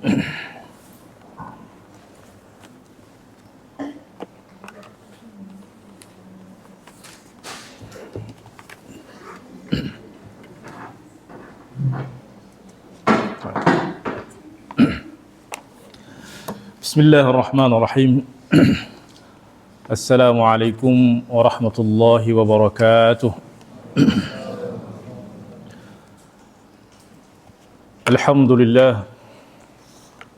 Bismillahirrahmanirrahim. Assalamualaikum warahmatullahi wabarakatuh. Alhamdulillah.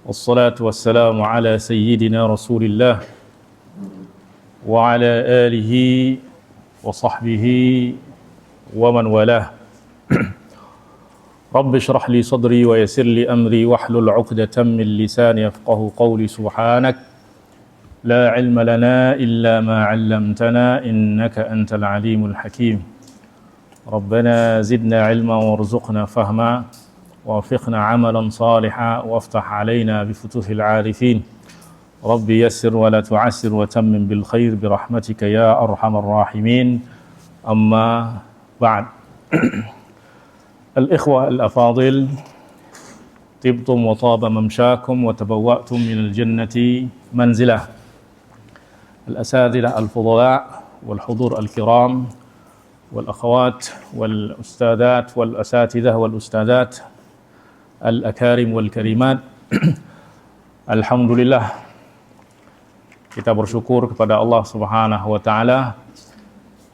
Wassalatu wassalamu ala sayyidina Rasulillah wa ala alihi wa sahbihi wa man walah. Rabbi shrah li sadri wa yassir li amri wahlul 'uqdatam min lisani yafqahu qawli. Subhanak la ilma lana illa ma 'allamtana innaka antal alimul hakim. Rabbana zidna ilman warzuqna fahma wafiqna 'amalan salihan waftah 'alaina bi futuhil 'arifin. Rabbi yassir wa la tu'assir wa tammim bil khair bi rahmatika ya arhamar rahimin. Amma ba'd. الإخوة الأفاضل طبتم وطاب ممشاكم وتبوأتم من الجنة منزلة. الأساتذة الفضلاء والحضور الكرام والأخوات والأستاذات والأساتذة والأستاذات الأكارم والكريمات. Alhamdulillah, kita bersyukur kepada Allah Subhanahu wa taala.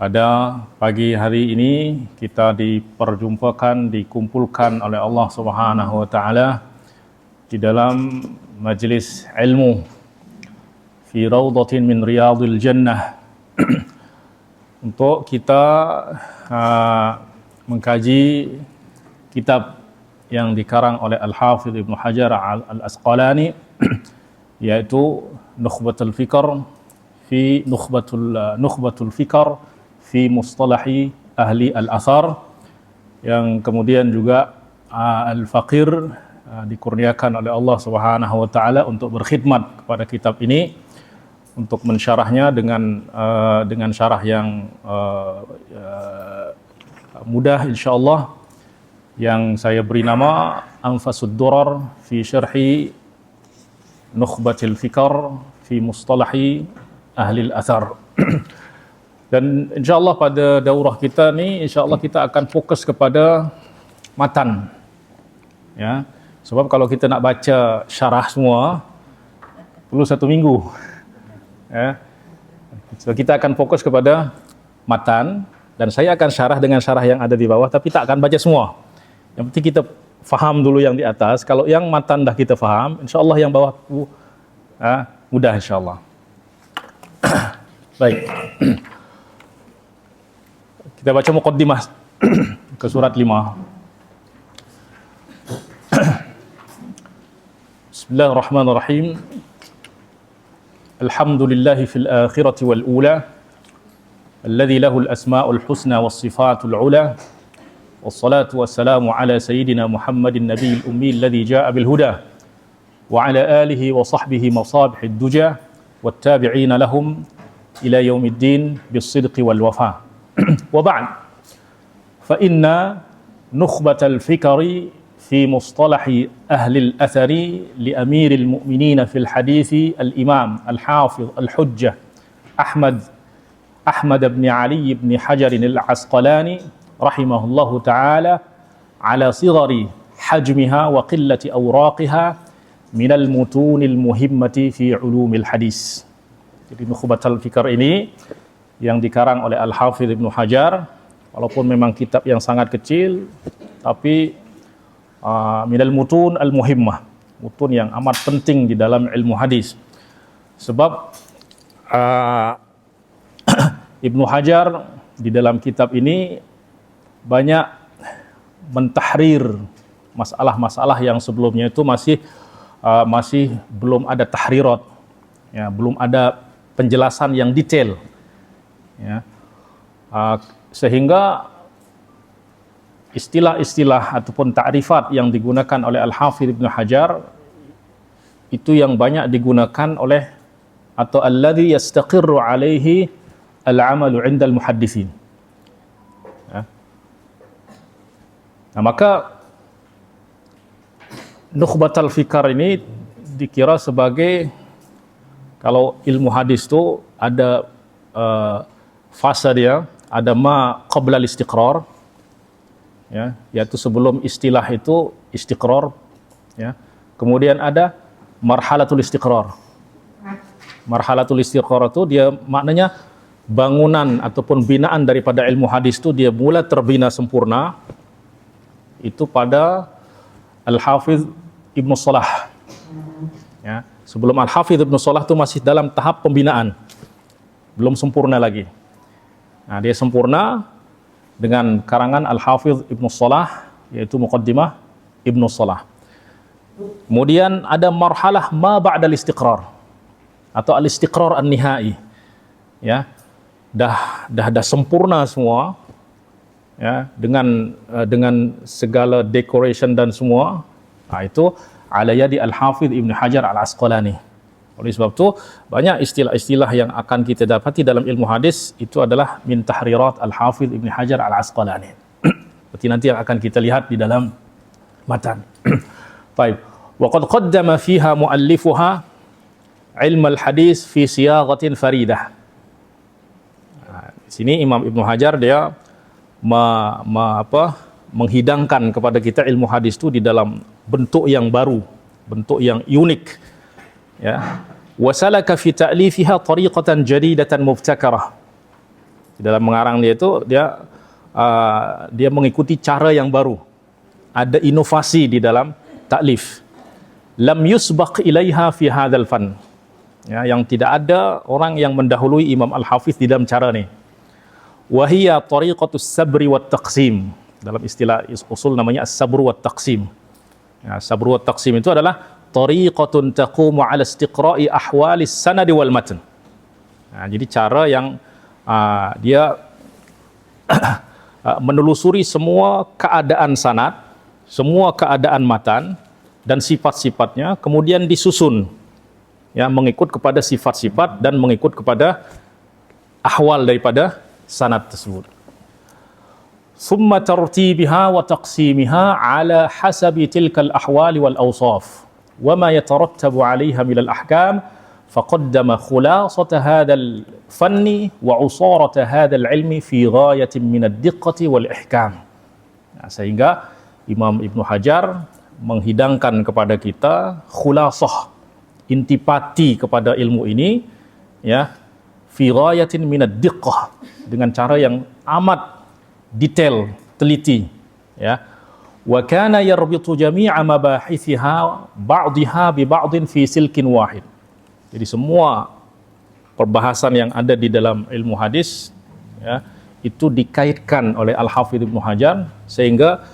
Pada pagi hari ini kita dikumpulkan oleh Allah Subhanahu wa taala di dalam majlis ilmu fi raudhatin min riyadil jannah untuk kita mengkaji kitab yang dikarang oleh Al-Hafidh Ibnu Hajar Al-Asqalani yaitu Nukhbatul Fikr fi Nukhbatul Fikr fi mustalahi ahli al-athar, yang kemudian juga Al-Faqir dikurniakan oleh Allah Subhanahu wa taala untuk berkhidmat kepada kitab ini untuk mensyarahnya dengan syarah yang mudah insyaallah, yang saya beri nama Anfasud Durar fi syarhi Nukhbatil Fikr fi mustalahi ahli al-athar. Dan insyaAllah pada daurah kita ni, insyaAllah kita akan fokus kepada matan. Ya, sebab kalau kita nak baca syarah semua, perlu 1 minggu. Ya, so kita akan fokus kepada matan, dan saya akan syarah dengan syarah yang ada di bawah, tapi tak akan baca semua. Yang penting kita faham dulu yang di atas. Kalau yang matan dah kita faham, insyaAllah yang bawah mudah insyaAllah. Baik. Kita baca muqaddimah ke surat 5. Bismillahirrahmanirrahim. Alhamdulillahi fil akhirati wal ula alladhi lahu al asma'ul husna was sifatul ula. Wassalatu wassalamu ala sayyidina Muhammadin nabiyil ummi alladhi jaa'a bil huda wa ala alihi wa sahbihi masabihid duja wat tabi'ina lahum ila yaumiddin bis sidqi wal wafa. وبعد فإن نخبة الفكر في مصطلح أهل الأثر لأمير المؤمنين في الحديث الإمام الحافظ الحجة أحمد بن علي بن حجر العسقلاني رحمه الله تعالى على صغر حجمها وقلة أوراقها من المتون المهمة في علوم الحديث. Jadi Nukhbatul Fikr ini yang dikarang oleh Al-Hafidh Ibnu Hajar, walaupun memang kitab yang sangat kecil, tapi minal mutun al-muhimmah, mutun yang amat penting di dalam ilmu hadis. Sebab Ibnu Hajar di dalam kitab ini banyak mentahrir masalah-masalah yang sebelumnya itu masih belum ada tahrirat, ya, belum ada penjelasan yang detail. Ya, sehingga istilah-istilah ataupun ta'rifat yang digunakan oleh Al-Hafidh Ibnu Hajar itu yang banyak digunakan oleh atau alladhi yastaqirru alaihi al-amalu 'inda al-muhaddithin. Ya. Nah, maka Nukhbatul Fikar ini dikira sebagai, kalau ilmu hadis itu ada fase dia, ada ma qabla al-istiqrar, ya, yaitu sebelum istilah itu istiqrar, ya. Kemudian ada marhalatul istiqrar. Marhalatul istiqrar itu dia maknanya bangunan ataupun binaan daripada ilmu hadis itu dia mula terbina sempurna itu pada Al-Hafidh Ibnu Salah. Ya, sebelum Al-Hafidh Ibnu Salah itu masih dalam tahap pembinaan, belum sempurna lagi. Nah, dia sempurna dengan karangan Al-Hafidh Ibnu Salah, yaitu Muqaddimah Ibnu Salah. Kemudian ada marhalah ma ba'dal istiqrar atau al-istiqrar an-nihai. Ya, dah sempurna semua, ya, dengan segala decoration dan semua. Nah, itu ala yadi Al-Hafidh Ibnu Hajar Al-Asqalani. Oleh sebab itu banyak istilah-istilah yang akan kita dapati dalam ilmu hadis itu adalah min tahrirat Al-Hafidh Ibnu Hajar Al-Asqalani. Seperti nanti yang akan kita lihat di dalam matan. Baik. Wa qad qaddama fiha muallifuha ilm al-hadis fi siyaghatin faridah. Di sini Imam Ibnu Hajar dia menghidangkan kepada kita ilmu hadis itu di dalam bentuk yang baru, bentuk yang unik, ya. Wasalaka fi ta'lifiha tariqatan jadidatan mubtakarah. Di dalam mengarang dia itu dia mengikuti cara yang baru. Ada inovasi di dalam taklif. Lam yusbaq ilaiha fi hadzal fan. Ya, yang tidak ada orang yang mendahului Imam Al-Hafiz di dalam cara ni. Wa hiya tariqatus sabri wat taqsim. Dalam istilah usul namanya as-sabru wat taqsim. Ya, sabru wat taqsim itu adalah tariqatun taqumu ala istiqra'i ahwalis sanad wal matn. Nah, jadi cara yang dia menelusuri semua keadaan sanad, semua keadaan matan dan sifat-sifatnya, kemudian disusun, ya, mengikut kepada sifat-sifat dan mengikut kepada ahwal daripada sanad tersebut. Summa tartibiha wa taqsimiha ala hasabi tilkal ahwali wal awsaf wa ma yatarattabu 'alayha min al ahkam faqaddama khulasata hadzal fanni wa usarata hadzal ilmi fi ghayatin min ad-diqqati wal ihkam. Nah, sehingga Imam Ibnu Hajar menghidangkan kepada kita khulasah, intipati kepada ilmu ini, ya, fi ghayatin min ad-diqqah, dengan cara yang amat detail, teliti, ya. Wa kana yarbitu jami'a mabahithiha ba'dihha bi ba'din fi silkin wahid. Jadi semua perbahasan yang ada di dalam ilmu hadis, ya, itu dikaitkan oleh Al-Hafidh Ibnu Hajar sehingga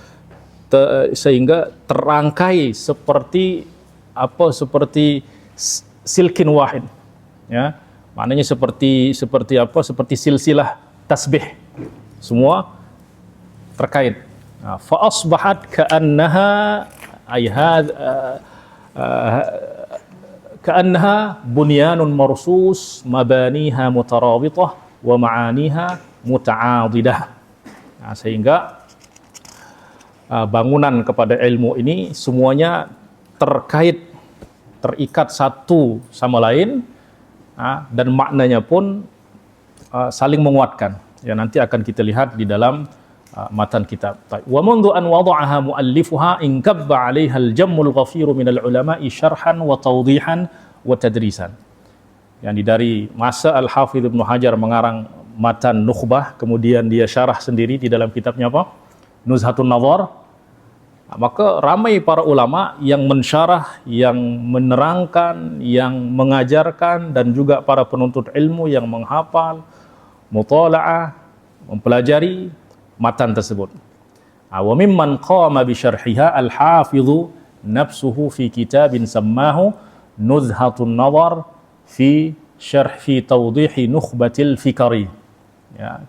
terangkai seperti silkin wahid, ya. Maknanya seperti silsilah tasbih, semua terkait. Fa asbahat ka'annaha ka'annaha bunyanun marsus mabaniha mutarawitah wa ma'aniha muta'adidah. Nah, sehingga bangunan kepada ilmu ini semuanya terikat satu sama lain, dan maknanya pun saling menguatkan. Ya, nanti akan kita lihat di dalam matan kitab. Wa mundu an wada'aha muallifuha inkabba 'alaiha al-jammul ghafiru min al-ulama'i syarhan wa tawdihan wa tadrisan. Yang dari masa Al-Hafidh Ibnu Hajar mengarang matan Nukhbah, kemudian dia syarah sendiri di dalam kitabnya apa? Nuzhatun Nadhar. Maka ramai para ulama yang mensyarah, yang menerangkan, yang mengajarkan, dan juga para penuntut ilmu yang menghafal, mutala'ah, mempelajari matan tersebut. Wa mimman qama bi syarhiha al-hafidhu nafsuhu fi kitabin sammahu Nuzhatun Nadhar fi tawdihi nukhbatil fikari. Ya.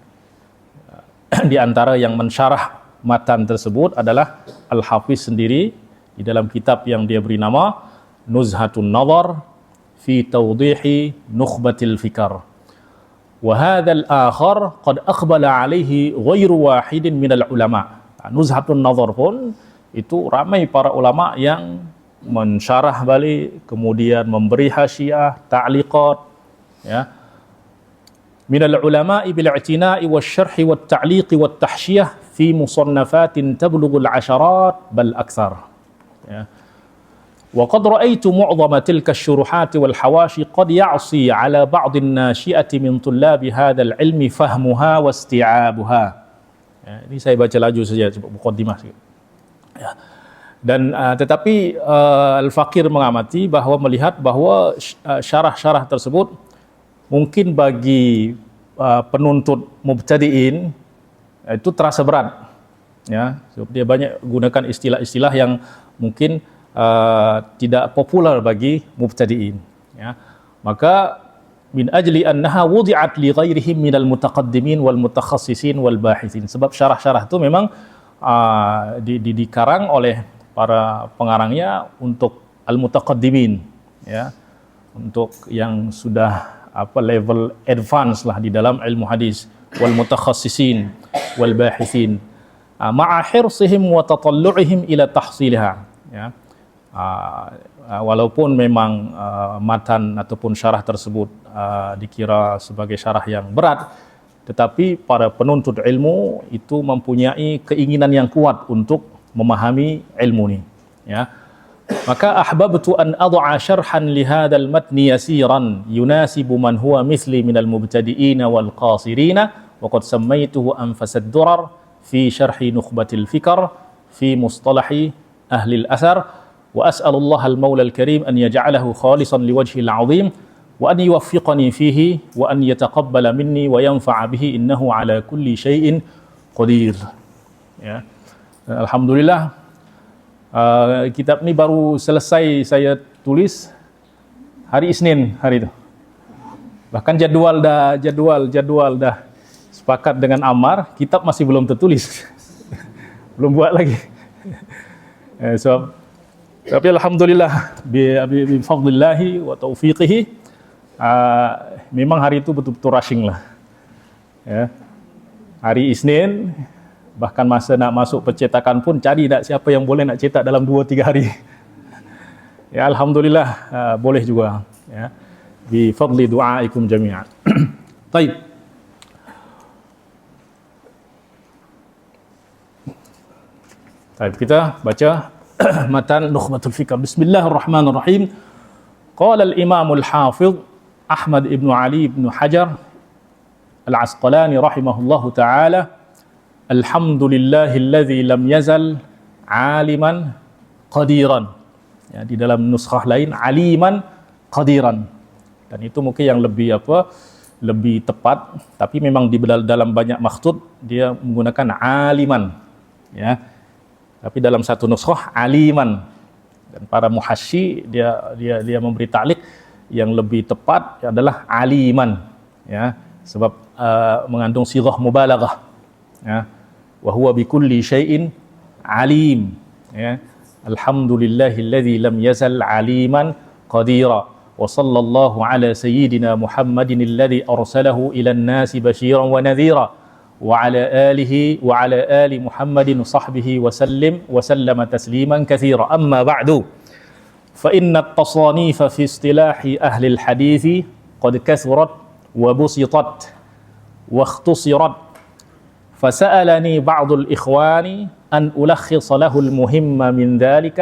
Di antara yang mensyarah matan tersebut adalah Al-Hafiz sendiri di dalam kitab yang dia beri nama Nuzhatun Nadhar fi tawdihi nukhbatil fikar. Wa hadzal akhar qad aqbala alaihi ghairu wahidin minal ulama. Nuzhatun Nadhar pun itu ramai para ulama yang mensyarah balik, kemudian memberi hasyiah, ta'liqat, ya. Minal ulama'i bil i'tina'i wasyarhi wat ta'liqi wat tahsyiyah fi musannafatin tablughul 'asharat bal aktsar. Ya. Wa qad ra'aitu mu'dhama tilka asy-syuruhat wal hawashi qad ya'si 'ala ba'd an-nashi'ati min tullabi hadzal 'ilmi fahmuha wasti'abuha. Ya, ini saya baca laju saja muqaddimah. Ya. Dan tetapi Al-Faqir mengamati bahwa melihat bahwa syarah-syarah tersebut mungkin bagi penuntut mubtadi'in itu terasa berat, ya, sebab dia banyak gunakan istilah-istilah yang mungkin tidak populer bagi mubtadi'in, ya. Maka min ajli annaha wudi'at li ghairihim minal mutaqaddimin wal mutakhassisin wal bahithin, sebab syarah-syarah itu memang dikarang oleh para pengarangnya untuk al-mutaqaddimin, ya, untuk yang sudah level advance lah di dalam ilmu hadis, wal mutakhassisin wal bahithin ma'a hirsihim wa tatallu'ihim ila tahsilha, ya. Walaupun memang matan ataupun syarah tersebut dikira sebagai syarah yang berat, tetapi para penuntut ilmu itu mempunyai keinginan yang kuat untuk memahami ilmu ini, ya. Maka ahbabtu an ad'a syarhan li hadzal matni yasiran yunasibu man huwa mithli minal mubtadi'ina wal qasirina wa qad sammaytuhu anfasad durar fi syarhi nukhbatil fikr fi mustalahi ahli al-athar wa as'alullah al-maula al-karim an yaj'alahu khalisan liwajhil 'azim wa an yuwaffiqani fihi wa an yataqabbala minni wa yanfa'a bihi innahu ala kulli syai'in qadir, ya. Alhamdulillah, kitab ni baru selesai saya tulis hari Isnin hari itu. Bahkan jadual dah sepakat dengan Ammar, kitab masih belum tertulis. Belum buat lagi. Tapi alhamdulillah bi fadlillahi wa taufiqihi, memang hari itu betul-betul rushing lah. Ya. Hari Isnin, bahkan masa nak masuk percetakan pun cari tak siapa yang boleh nak cetak dalam 2-3 hari. Ya, alhamdulillah boleh juga, ya. Bi fadli du'aikum jami'an. Baik. Baik, kita baca matan Nukhbatul Fikr. Bismillahirrahmanirrahim. Qala al-Imam al-Hafidh Ahmad ibn Ali ibn Hajar al-Asqalani rahimahullahu ta'ala, alhamdulillahilladzi lam yazal aliman qadiran. Ya, di dalam nuskhah lain aliman qadiran. Dan itu mungkin yang lebih tepat, tapi memang di dalam banyak makhtut dia menggunakan aliman, ya. Tapi dalam satu nuskhah aliman. Dan para muhasyi dia memberi ta'liq yang lebih tepat adalah aliman, ya, sebab mengandung sighah mubalaghah, ya. Wa huwa bikulli syai'in alim, ya. Alhamdulillahilladzi lam yazal aliman qadira wa sallallahu ala sayyidina Muhammadin alladzi arsalahu ila an-nasi basyiran wa nadhira wa ala alihi wa ala ali Muhammadin sahbihi wa sallama tasliman katsira. Amma ba'du, fa inna at-tasanifa fi istilahi ahli al-hadith qad kathurat wa busitat wa ikhtusirat. فسألني بعض الإخوان أن ألخص له المهم من ذلك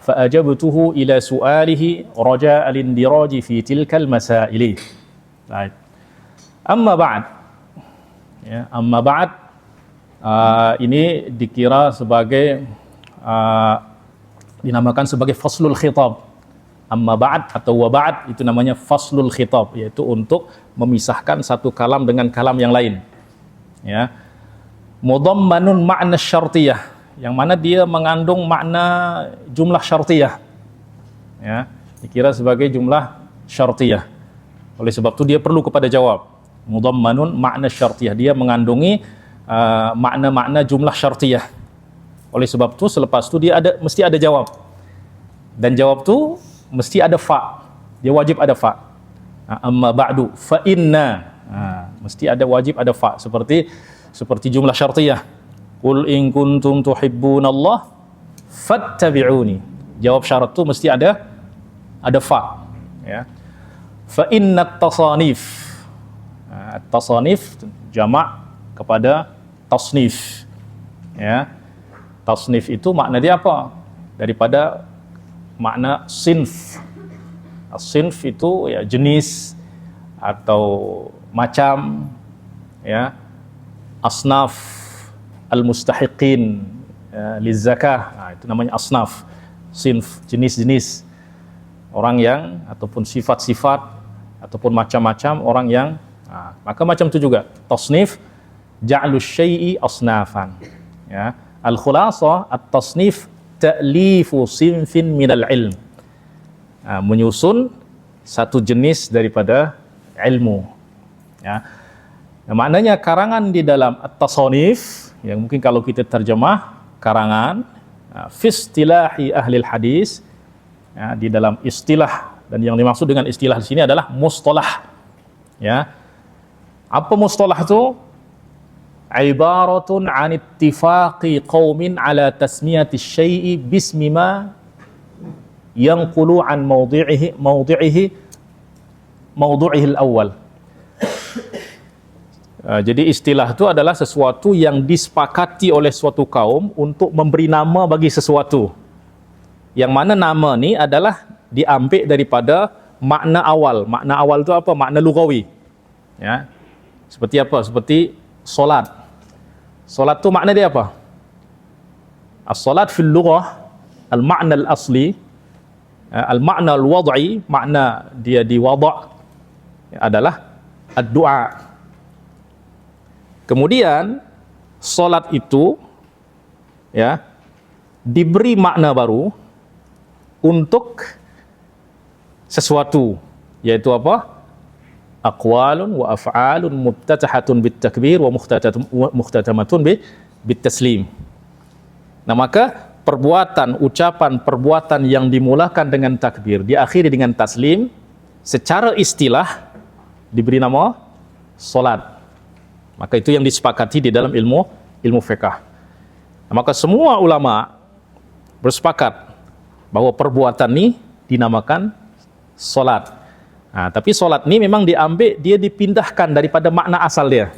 فأجبته إلى سؤاله رجاء الاندراج في تلك المسائل. أما بعد, ya, amma ba'd, ini dikira sebagai dinamakan sebagai faslul khitab. Amma ba'd atau wa ba'd itu namanya faslul khitab, yaitu untuk memisahkan satu kalam dengan kalam yang lain, ya. Mudammanun ma'na syartiyah, yang mana dia mengandung makna jumlah syartiyah, ya, dikira sebagai jumlah syartiyah. Oleh sebab itu dia perlu kepada jawab. Mudammanun ma'na syartiyah, dia mengandungi makna-makna jumlah syartiyah. Oleh sebab itu selepas itu dia mesti ada jawab. Dan jawab itu mesti ada fa. Dia wajib ada fa. Amma ba'du fa inna, mesti ada, wajib ada fa, seperti jumlah syartiyah. Qul in kuntum tuhibbunallah fattabi'uni. Jawab syarat itu mesti ada fa, ya. Fa innat tasanif. Tasanif jamak kepada tasnif, ya. Tasnif itu makna dia apa? Daripada makna sinf. Sinf itu ya jenis atau macam, ya. Asnaf al-mustahiqin lizakah, itu namanya asnaf. Sinf, jenis-jenis orang yang, ataupun sifat-sifat, ataupun macam-macam orang yang, maka macam itu juga tasnif, ja'lus syai'i asnafan, ya. Al-khulasah at-tasnif ta'lifu sinfin minal ilm, menyusun satu jenis daripada ilmu, ya. Nah, maknanya karangan di dalam at-tasanif, yang mungkin kalau kita terjemah karangan fi istilahi ahli hadis, ya, di dalam istilah, dan yang dimaksud dengan istilah di sini adalah mustalah, ya. Apa mustalah itu? Ibaratun an ittifaqi qaumin ala tasmiyati syai'i bismi ma yanqulu an mawdu'ihi al-awwal. Jadi istilah itu adalah sesuatu yang disepakati oleh suatu kaum untuk memberi nama bagi sesuatu, yang mana nama ni adalah diambil daripada makna awal. Makna awal itu apa? Makna lugawi, ya. Seperti apa? Seperti solat. Solat itu makna dia apa? As-salat fil lughah, al-makna al-asli, al-makna al-wad'i, makna dia diwada' adalah ad-du'a. Kemudian solat itu, ya, diberi makna baru untuk sesuatu, yaitu apa? Aqwalun wa af'alun mubtatahatun bit takbir wa muhtatamatun bit taslim. Nah, maka perbuatan, ucapan, perbuatan yang dimulakan dengan takbir, diakhiri dengan taslim, secara istilah diberi nama solat. Maka itu yang disepakati di dalam ilmu fiqh. Nah, maka semua ulama bersepakat bahwa perbuatan ini dinamakan solat. Nah, tapi solat ini memang diambil, dia dipindahkan daripada makna asal dia.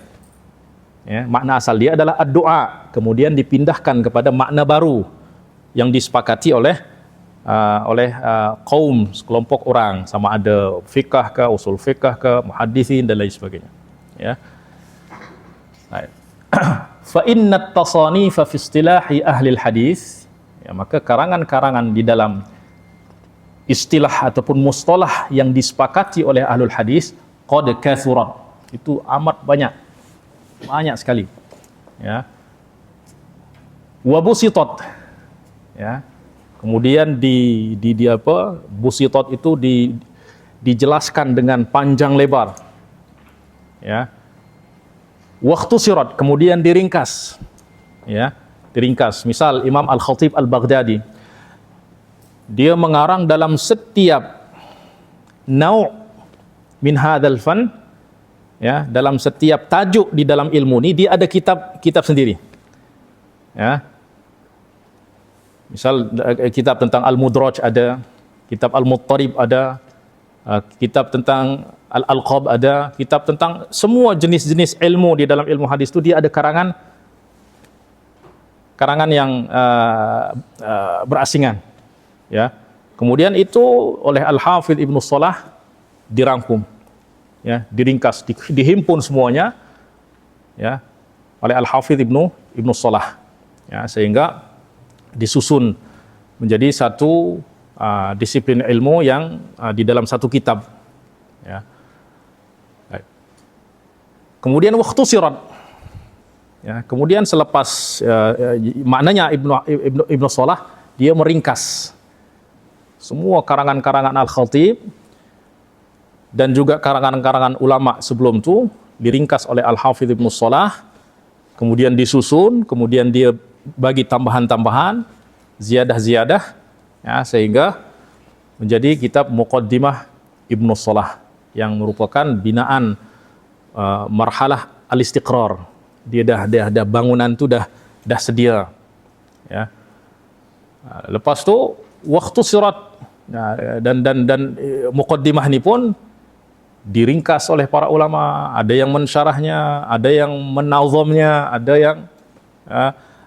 Ya, makna asal dia adalah ad-du'a, kemudian dipindahkan kepada makna baru yang disepakati oleh kaum, sekelompok orang, sama ada fiqh ke, usul fiqh ke, muhaddisin dan lain sebagainya. Ya. Fa innat tasanifa fi istilahi ahli hadis, ya, maka karangan-karangan di dalam istilah ataupun mustalah yang disepakati oleh ahlul hadis qad kathurat, itu amat banyak sekali, ya. Wa busitat, ya, kemudian di apa, busitat itu dijelaskan dengan panjang lebar, ya. Waktu sirat, kemudian diringkas, ya, diringkas. Misal Imam Al-Khatib Al-Baghdadi, dia mengarang dalam setiap nau' min hadzal fan, ya, dalam setiap tajuk di dalam ilmu ini dia ada kitab sendiri, ya. Misal kitab tentang Al-Mudraj ada, kitab Al-Muttarib ada, kitab tentang Al-Alqab ada, kitab tentang semua jenis-jenis ilmu di dalam ilmu hadis itu dia ada karangan yang berasingan, ya. Kemudian itu oleh Al-Hafidh Ibnu Shalah dirangkum, ya, diringkas, dihimpun semuanya, ya, oleh Al-Hafidh Ibnu Shalah, ya, sehingga disusun menjadi satu disiplin ilmu yang di dalam satu kitab, ya. Kemudian waktu sirat, ya, kemudian selepas maknanya Ibnu Shalah dia meringkas semua karangan-karangan Al-Khatib dan juga karangan-karangan ulama sebelum itu, diringkas oleh Al-Hafidh Ibnu Shalah, kemudian disusun, kemudian dia bagi tambahan-tambahan, ziyadah-ziyadah, ya, sehingga menjadi kitab Muqaddimah Ibnu Shalah yang merupakan binaan marhalah al-istiqrar. Dia dah bangunan tu dah sedia, ya. Lepas tu waktu surat, dan muqaddimah ini pun diringkas oleh para ulama. Ada yang mensyarahnya, ada yang menazamnya,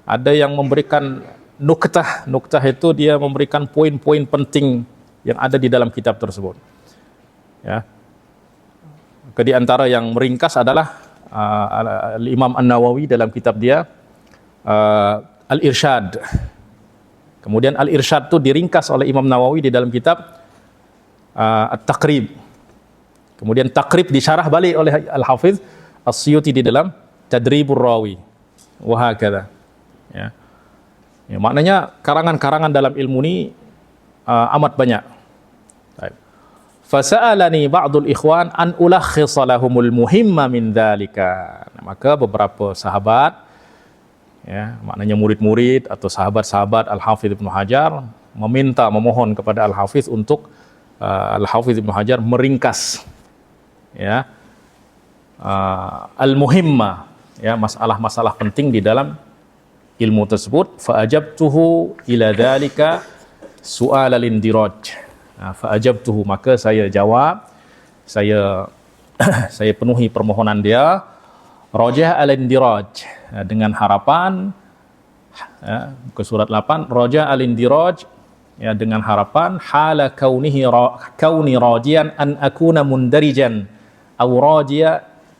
ada yang memberikan nuktah. Nuktah itu dia memberikan poin-poin penting yang ada di dalam kitab tersebut. Ya. Di antara yang meringkas adalah Imam An-Nawawi dalam kitab dia Al-Irsyad. Kemudian Al-Irsyad itu diringkas oleh Imam Nawawi di dalam kitab At-Taqrib. Kemudian Taqrib disyarah balik oleh Al-Hafiz As-Suyuti di dalam Tadribur Rawi. Wahakadha. Ya. Ya, maknanya karangan-karangan dalam ilmu ini amat banyak. Baik. Fasa'alani ba'dul ikhwan an ulakhisa lahumul muhimma min dzalika. Maka beberapa sahabat, ya, maknanya murid-murid atau sahabat-sahabat Al-Hafidz Ibnu Hajar memohon kepada Al-Hafidz untuk Al-Hafidz Ibnu Hajar meringkas, ya, al-muhimma, ya, masalah-masalah penting di dalam ilmu tersebut. Fa ajabtuhu ila dzalika su'al al-indiraj. Fa'ajabtuhu, maka saya jawab, saya penuhi permohonan dia, rajah al-indiraj, dengan harapan, ke surat 8, rajah al-indiraj, ya, dengan harapan hala kauni rajian an akuna mundarijan aw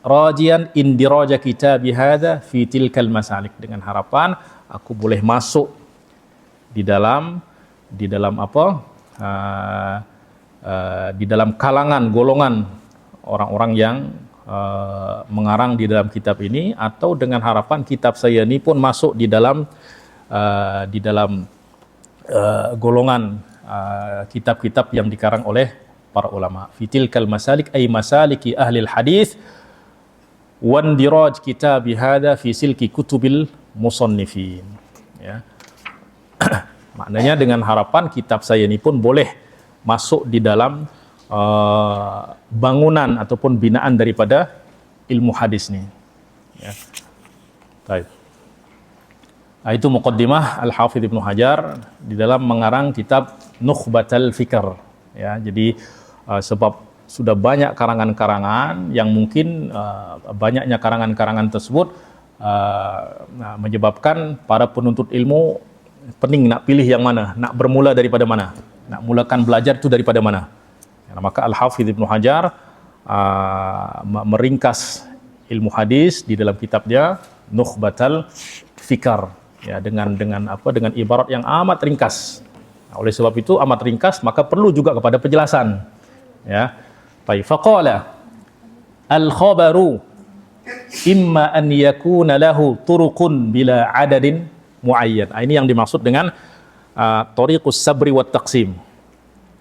rajian indiraja kitabi hadza fi tilkal masalik, dengan harapan aku boleh masuk di dalam apa, di dalam kalangan golongan orang-orang yang mengarang di dalam kitab ini, atau dengan harapan kitab saya ini pun masuk di dalam golongan kitab-kitab yang dikarang oleh para ulama. Fitilkal masalik ay masaliki ahlil hadis wan diraj kitab hadza fi silki kutubil musannifin. Ya. Maknanya dengan harapan kitab saya ini pun boleh masuk di dalam bangunan ataupun binaan daripada ilmu hadis ini. Ya. Baik. Nah, itu muqaddimah Al-Hafidz Ibnu Hajar di dalam mengarang kitab Nukhbatul Fikr. Ya, jadi sebab sudah banyak karangan-karangan yang mungkin banyaknya karangan-karangan tersebut menyebabkan para penuntut ilmu pening nak pilih yang mana, nak bermula daripada mana, nak mulakan belajar itu daripada mana. Ya, maka Al-Hafidz Ibnu Hajar meringkas ilmu hadis di dalam kitabnya Nukhbatul Fikr, ya, dengan ibarat yang amat ringkas. Nah, oleh sebab itu amat ringkas maka perlu juga kepada penjelasan. Ya. Baik, faqala al-khabaru imma an yakuna lahu turuqun bila adadin muayyan. Ini yang dimaksud dengan tariqus sabri wat taqsim.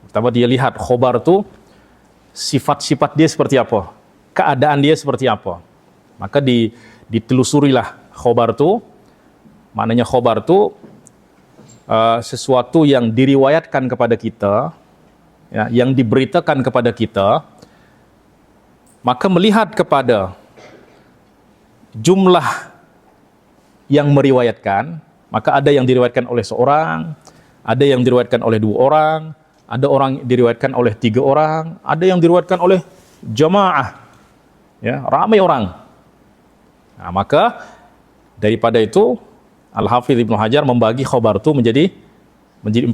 Pertama dia lihat khobar itu sifat-sifat dia seperti apa, keadaan dia seperti apa. Maka ditelusurilah khobar itu. Maknanya khobar itu sesuatu yang diriwayatkan kepada kita, ya, yang diberitakan kepada kita. Maka melihat kepada jumlah yang meriwayatkan, maka ada yang diriwayatkan oleh seorang, ada yang diriwayatkan oleh 2 orang, ada orang diriwayatkan oleh 3 orang, ada yang diriwayatkan oleh jamaah, ya, ramai orang. Nah, maka daripada itu Al-Hafidz Ibnu Hajar membagi khabar itu menjadi 4.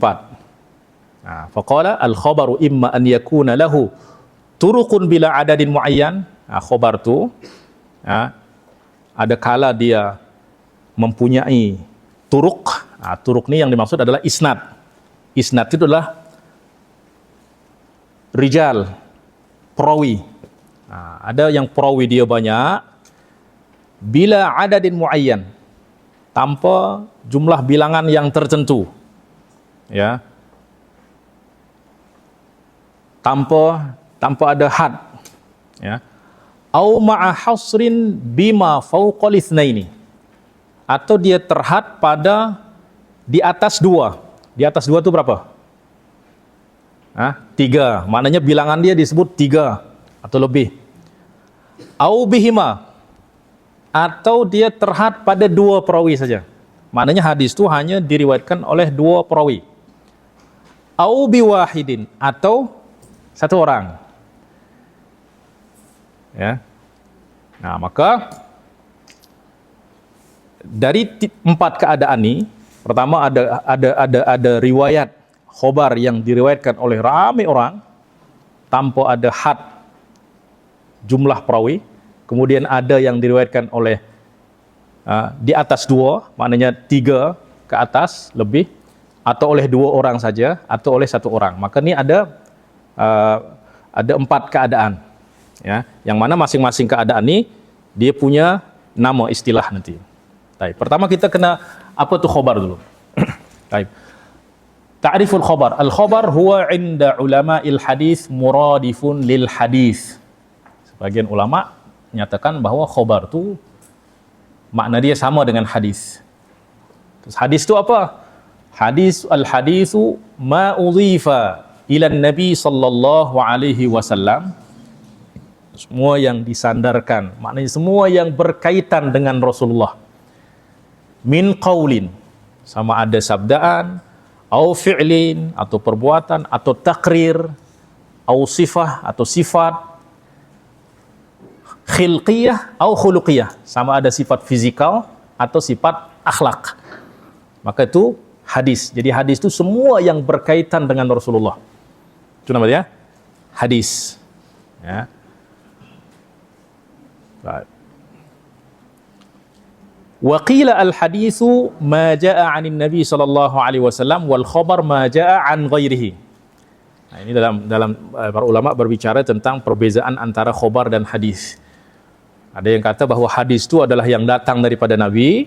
Nah, faqala al-khabaru imma an yakuna lahu turuqun bila adadin muayyan. Nah, khabar itu, ya, ada kala dia mempunyai turuk. Nah, turuk ini yang dimaksud adalah isnad. Isnad itu adalah rijal, perawi. Nah, ada yang perawi dia banyak bila adadin muayyan, tanpa jumlah bilangan yang tertentu, ya, tanpa ada had, ya, au ma'a hasrin bima fawqal itsnaini, atau dia terhad pada di atas 2. Di atas 2 itu berapa? 3. Maknanya bilangan dia disebut 3 atau lebih. Au bihima, atau dia terhad pada 2 perawi saja. Maknanya hadis itu hanya diriwayatkan oleh 2 perawi. au biwahidin, atau satu orang. Ya. Nah, maka dari empat keadaan ini, pertama ada riwayat khobar yang diriwayatkan oleh ramai orang tanpa ada had jumlah perawi. Kemudian ada yang diriwayatkan oleh di atas dua, maknanya 3 ke atas lebih, atau oleh 2 orang saja, atau oleh 1 orang. Maka ini ada 4 keadaan. Ya, yang mana masing-masing keadaan ini dia punya nama istilah nanti. Baik, pertama kita kena apa tuh khobar dulu. Baik. Ta'riful khobar. Al-khobar huwa 'inda ulama'il hadis muradifun lil hadis. Sebagian ulama menyatakan bahwa khobar itu makna dia sama dengan hadis. Terus hadis itu apa? Al-hadisu ma udhifa ila Nabi sallallahu alaihi wasallam. Semua yang disandarkan, maknanya semua yang berkaitan dengan Rasulullah. Min qaulin, sama ada sabdaan, au fi'lin, atau perbuatan, atau takrir, au sifah, atau sifat, khilqiyah, au khuluqiyah, sama ada sifat fizikal, atau sifat akhlak. Maka itu hadis. Jadi hadis itu semua yang berkaitan dengan Rasulullah. Itu namanya hadis. Ya. Wa qila al-haditsu ma jaa 'anil Nabi sallallahu alaihi wasallam wal khabar ma jaa 'an ghairihi. Nah, ini dalam para ulama berbicara tentang perbezaan antara khabar dan hadis. Ada yang kata bahwa hadis itu adalah yang datang daripada Nabi,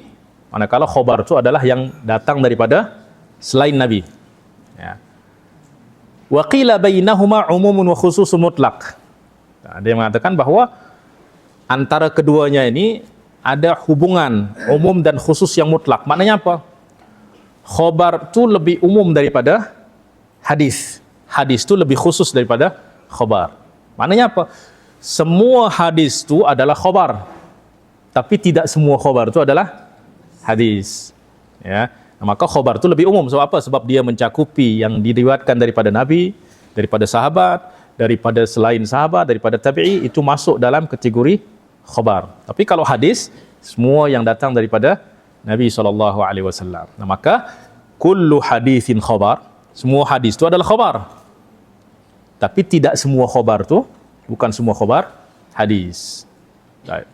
manakala khabar itu adalah yang datang daripada selain Nabi. Ya. Wa qila bainahuma umumun wa khususun mutlaq. Nah, ada yang mengatakan bahwa antara keduanya ini ada hubungan umum dan khusus yang mutlak. Maknanya apa? Khobar itu lebih umum daripada hadis. Hadis itu lebih khusus daripada khobar. Maknanya apa? Semua hadis itu adalah khobar, tapi tidak semua khobar itu adalah hadis. Ya. Nah, maka khobar itu lebih umum. Sebab apa? Sebab dia mencakupi yang diriwayatkan daripada Nabi, daripada sahabat, daripada selain sahabat, daripada tabi'i, itu masuk dalam kategori khobar. Tapi kalau hadis, semua yang datang daripada Nabi SAW. Nah, maka kullu hadithin khobar, semua hadis itu adalah khobar. Tapi tidak semua khobar itu, bukan semua khobar hadis. Baik.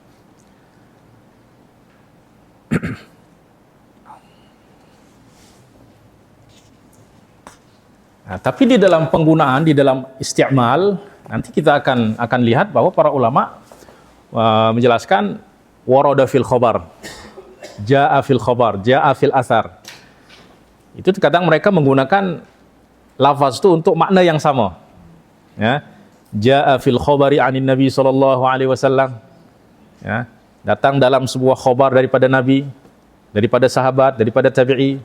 Nah, tapi di dalam penggunaan, di dalam isti'mal, nanti kita akan lihat bahwa para ulama menjelaskan warada fil khobar, ja'a fil khobar, ja'a fil asar. Itu kadang mereka menggunakan lafaz itu untuk makna yang sama. Ya, ja'a fil khobari anin Nabi sallallahu alaihi wasallam. Ya, datang dalam sebuah khobar daripada Nabi, daripada sahabat, daripada tabi'i.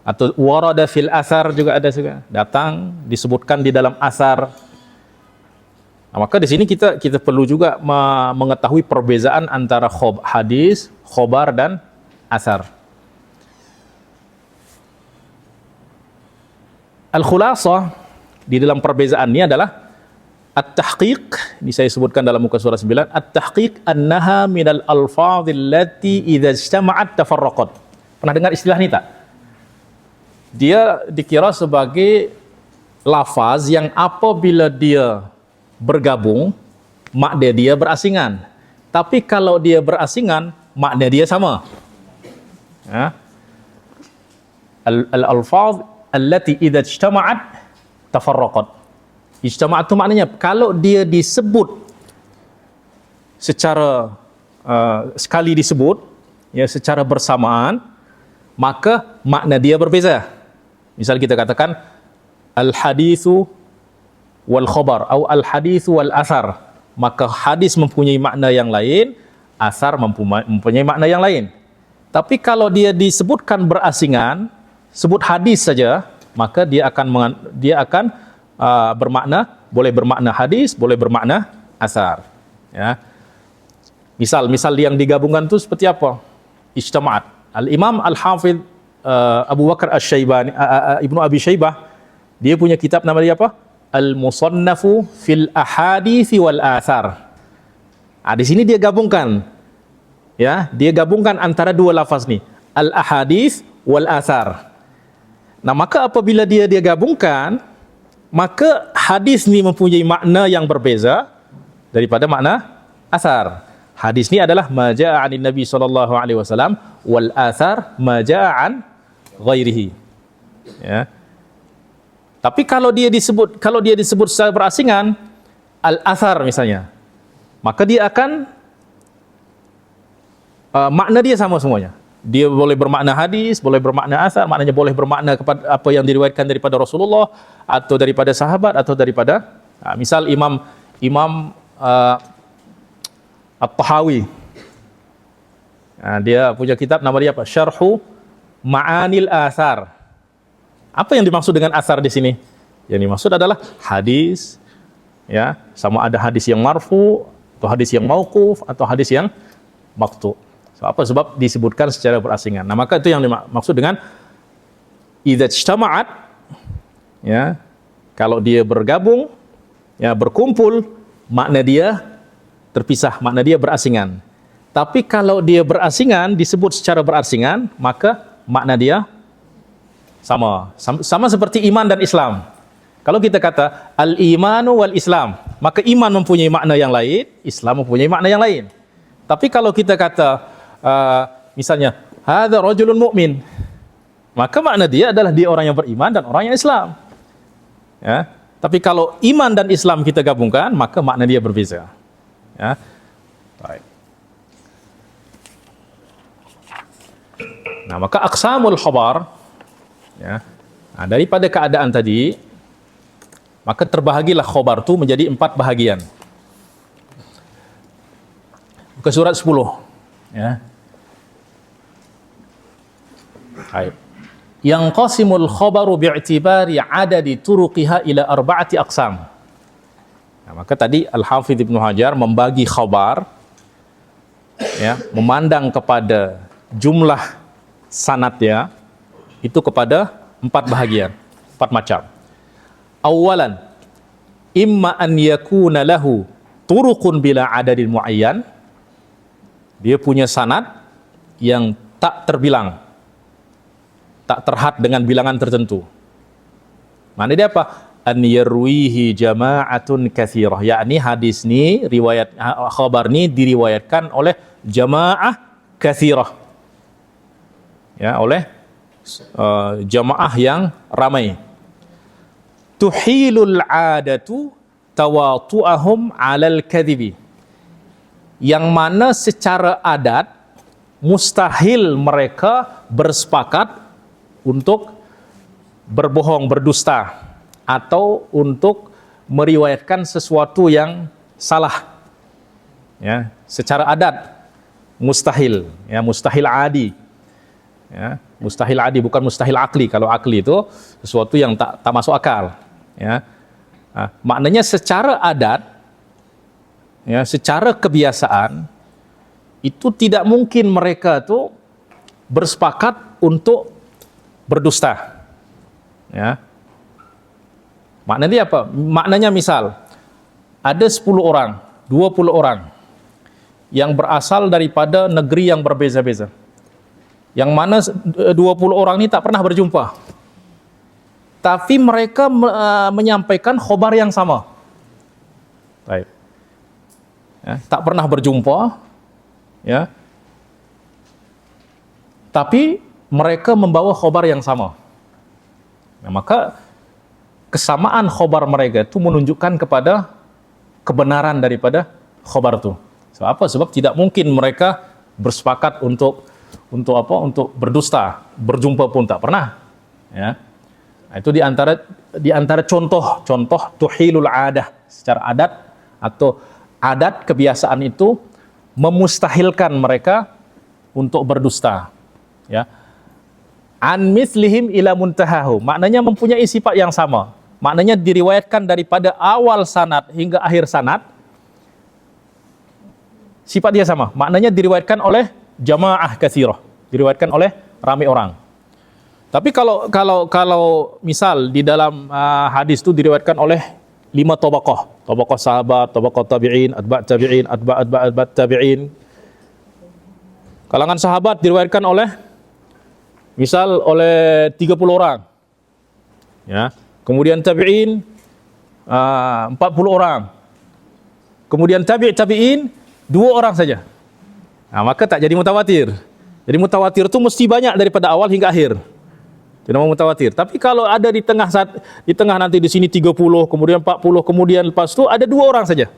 Atau warada fil asar juga ada juga, datang disebutkan di dalam asar. Nah, maka di sini kita perlu juga mengetahui perbezaan antara hadis, khobar dan asar. Al-khulasah di dalam perbezaan ini adalah at-tahqiq, ini saya sebutkan dalam muka surah 9, at-tahqiq annaha minal alfadhil lati idza ijtama'at tafarraqat. Pernah dengar istilah ini tak? Dia dikira sebagai lafaz yang apabila dia bergabung, makna dia berasingan. Tapi kalau dia berasingan, makna dia sama. Ya. Al-alfaz allati idza ijtama'at tafarraqat. Ijtama'at itu maknanya kalau dia disebut secara sekali disebut, ya, secara bersamaan, maka makna dia berbeza. Misal kita katakan al-haditsu wal khabar atau al-haditsu wal asar, maka hadis mempunyai makna yang lain, asar mempunyai makna yang lain. Tapi kalau dia disebutkan berasingan, sebut hadis saja, maka dia akan bermakna, boleh bermakna hadis, boleh bermakna asar. Ya. Misal yang digabungkan itu seperti apa? Ijtama'at. Al-Imam Al-Hafidh Abu Bakar Asy-Syaibani, Ibnu Abi Syaibah, Dia punya kitab nama dia apa? Al-Musannafu fil Ahadithi wal Athar. Di sini dia gabungkan, ya, dia gabungkan antara dua lafaz nih, al-ahadits wal athar. Nah, maka apabila dia gabungkan, maka hadis ni mempunyai makna yang berbeza daripada makna athar. Hadis ni adalah ma jaa 'anin Nabi sallallahu alaihi wasallam, wal athar ma jaa 'an ghairihi. Ya. Tapi kalau dia disebut secara berasingan, al-athar misalnya, maka dia akan makna dia sama semuanya. Dia boleh bermakna hadis, boleh bermakna asar, maknanya boleh bermakna kepada apa yang diriwayatkan daripada Rasulullah atau daripada sahabat atau daripada misal Imam At-Tahawi. Dia punya kitab nama dia apa? Syarhu Ma'anil Athar. Apa yang dimaksud dengan asar di sini? Yang dimaksud adalah hadis, ya, sama ada hadis yang marfu atau hadis yang mauquf atau hadis yang maqtu. Apa sebab disebutkan secara berasingan. Nah, maka itu yang dimaksud dengan idza ijtama'at, ya, kalau dia bergabung, ya, berkumpul, makna dia terpisah, makna dia berasingan. Tapi kalau dia berasingan, disebut secara berasingan, maka makna dia sama seperti iman dan Islam. Kalau kita kata al-imanu wal Islam, maka iman mempunyai makna yang lain, Islam mempunyai makna yang lain. Tapi kalau kita kata misalnya hadza rajulun mu'min, maka makna dia adalah dia orang yang beriman dan orang yang Islam. Ya. Tapi kalau iman dan Islam kita gabungkan, maka makna dia berbeza. Ya. Baik. Nah, maka aqsamul khabar, ya, daripada keadaan tadi, maka terbahagilah khobar itu menjadi 4 bahagian. Ke surat 10, ya. Baik. Yang qasimul khabaru bi'tibari adadi turuqiha ila 4 aqsam. Nah, maka tadi Al-Hafidh Ibnu Hajar membagi khabar, ya, memandang kepada jumlah sanadnya itu kepada 4 bahagian, 4 macam. Awalan, imma an yakuna lahu turuqun bila adadin muayyan. Dia punya sanad yang tak terbilang, tak terhad dengan bilangan tertentu. Maknanya dia apa? An yarwihi jama'atun katsirah, yakni hadis ni, riwayat khabar ni diriwayatkan oleh jamaah katsirah, ya, oleh jamaah yang ramai. Tuhilul adatu tawatu'ahum 'alal kadhibi, yang mana secara adat mustahil mereka bersepakat untuk berbohong, berdusta, atau untuk meriwayatkan sesuatu yang salah. Ya, secara adat mustahil, ya, mustahil adi. Ya, mustahil adi, bukan mustahil akli. Kalau akli itu sesuatu yang tak masuk akal, ya. Maknanya secara adat, ya, secara kebiasaan itu tidak mungkin mereka itu bersepakat untuk berdusta, ya. Maknanya apa? Maknanya misal ada 10 orang, 20 orang yang berasal daripada negeri yang berbeza-beza, yang mana 20 orang ini tak pernah berjumpa, tapi mereka menyampaikan khobar yang sama. Baik. Ya, tak pernah berjumpa, ya, tapi mereka membawa khobar yang sama. Nah, maka kesamaan khobar mereka itu menunjukkan kepada kebenaran daripada khobar itu. Sebab apa? Sebab tidak mungkin mereka bersepakat untuk apa? Untuk berdusta, berjumpa pun tak pernah. Ya. Nah, itu di antara contoh tuhilul adah, secara adat atau adat kebiasaan itu memustahilkan mereka untuk berdusta. Ya. An mithlihim ila muntahahu, maknanya mempunyai sifat yang sama. Maknanya diriwayatkan daripada awal sanad hingga akhir sanad, sifat dia sama. Maknanya diriwayatkan oleh jamaah katsirah, diriwayatkan oleh ramai orang. Tapi kalau misal di dalam hadis itu diriwayatkan oleh 5 tabaqah, tabaqah sahabat, tabaqah tabi'in, atba' tabi'in. Kalangan sahabat diriwayatkan oleh misal oleh 30 orang. Ya. Kemudian tabi'in 40 orang. Kemudian tabi'in 2 orang saja. Nah, maka tak jadi mutawatir. Jadi mutawatir itu mesti banyak daripada awal hingga akhir. Itu nama mutawatir. Tapi kalau ada di tengah nanti di sini 30, kemudian 40, kemudian lepas itu ada 2 orang saja.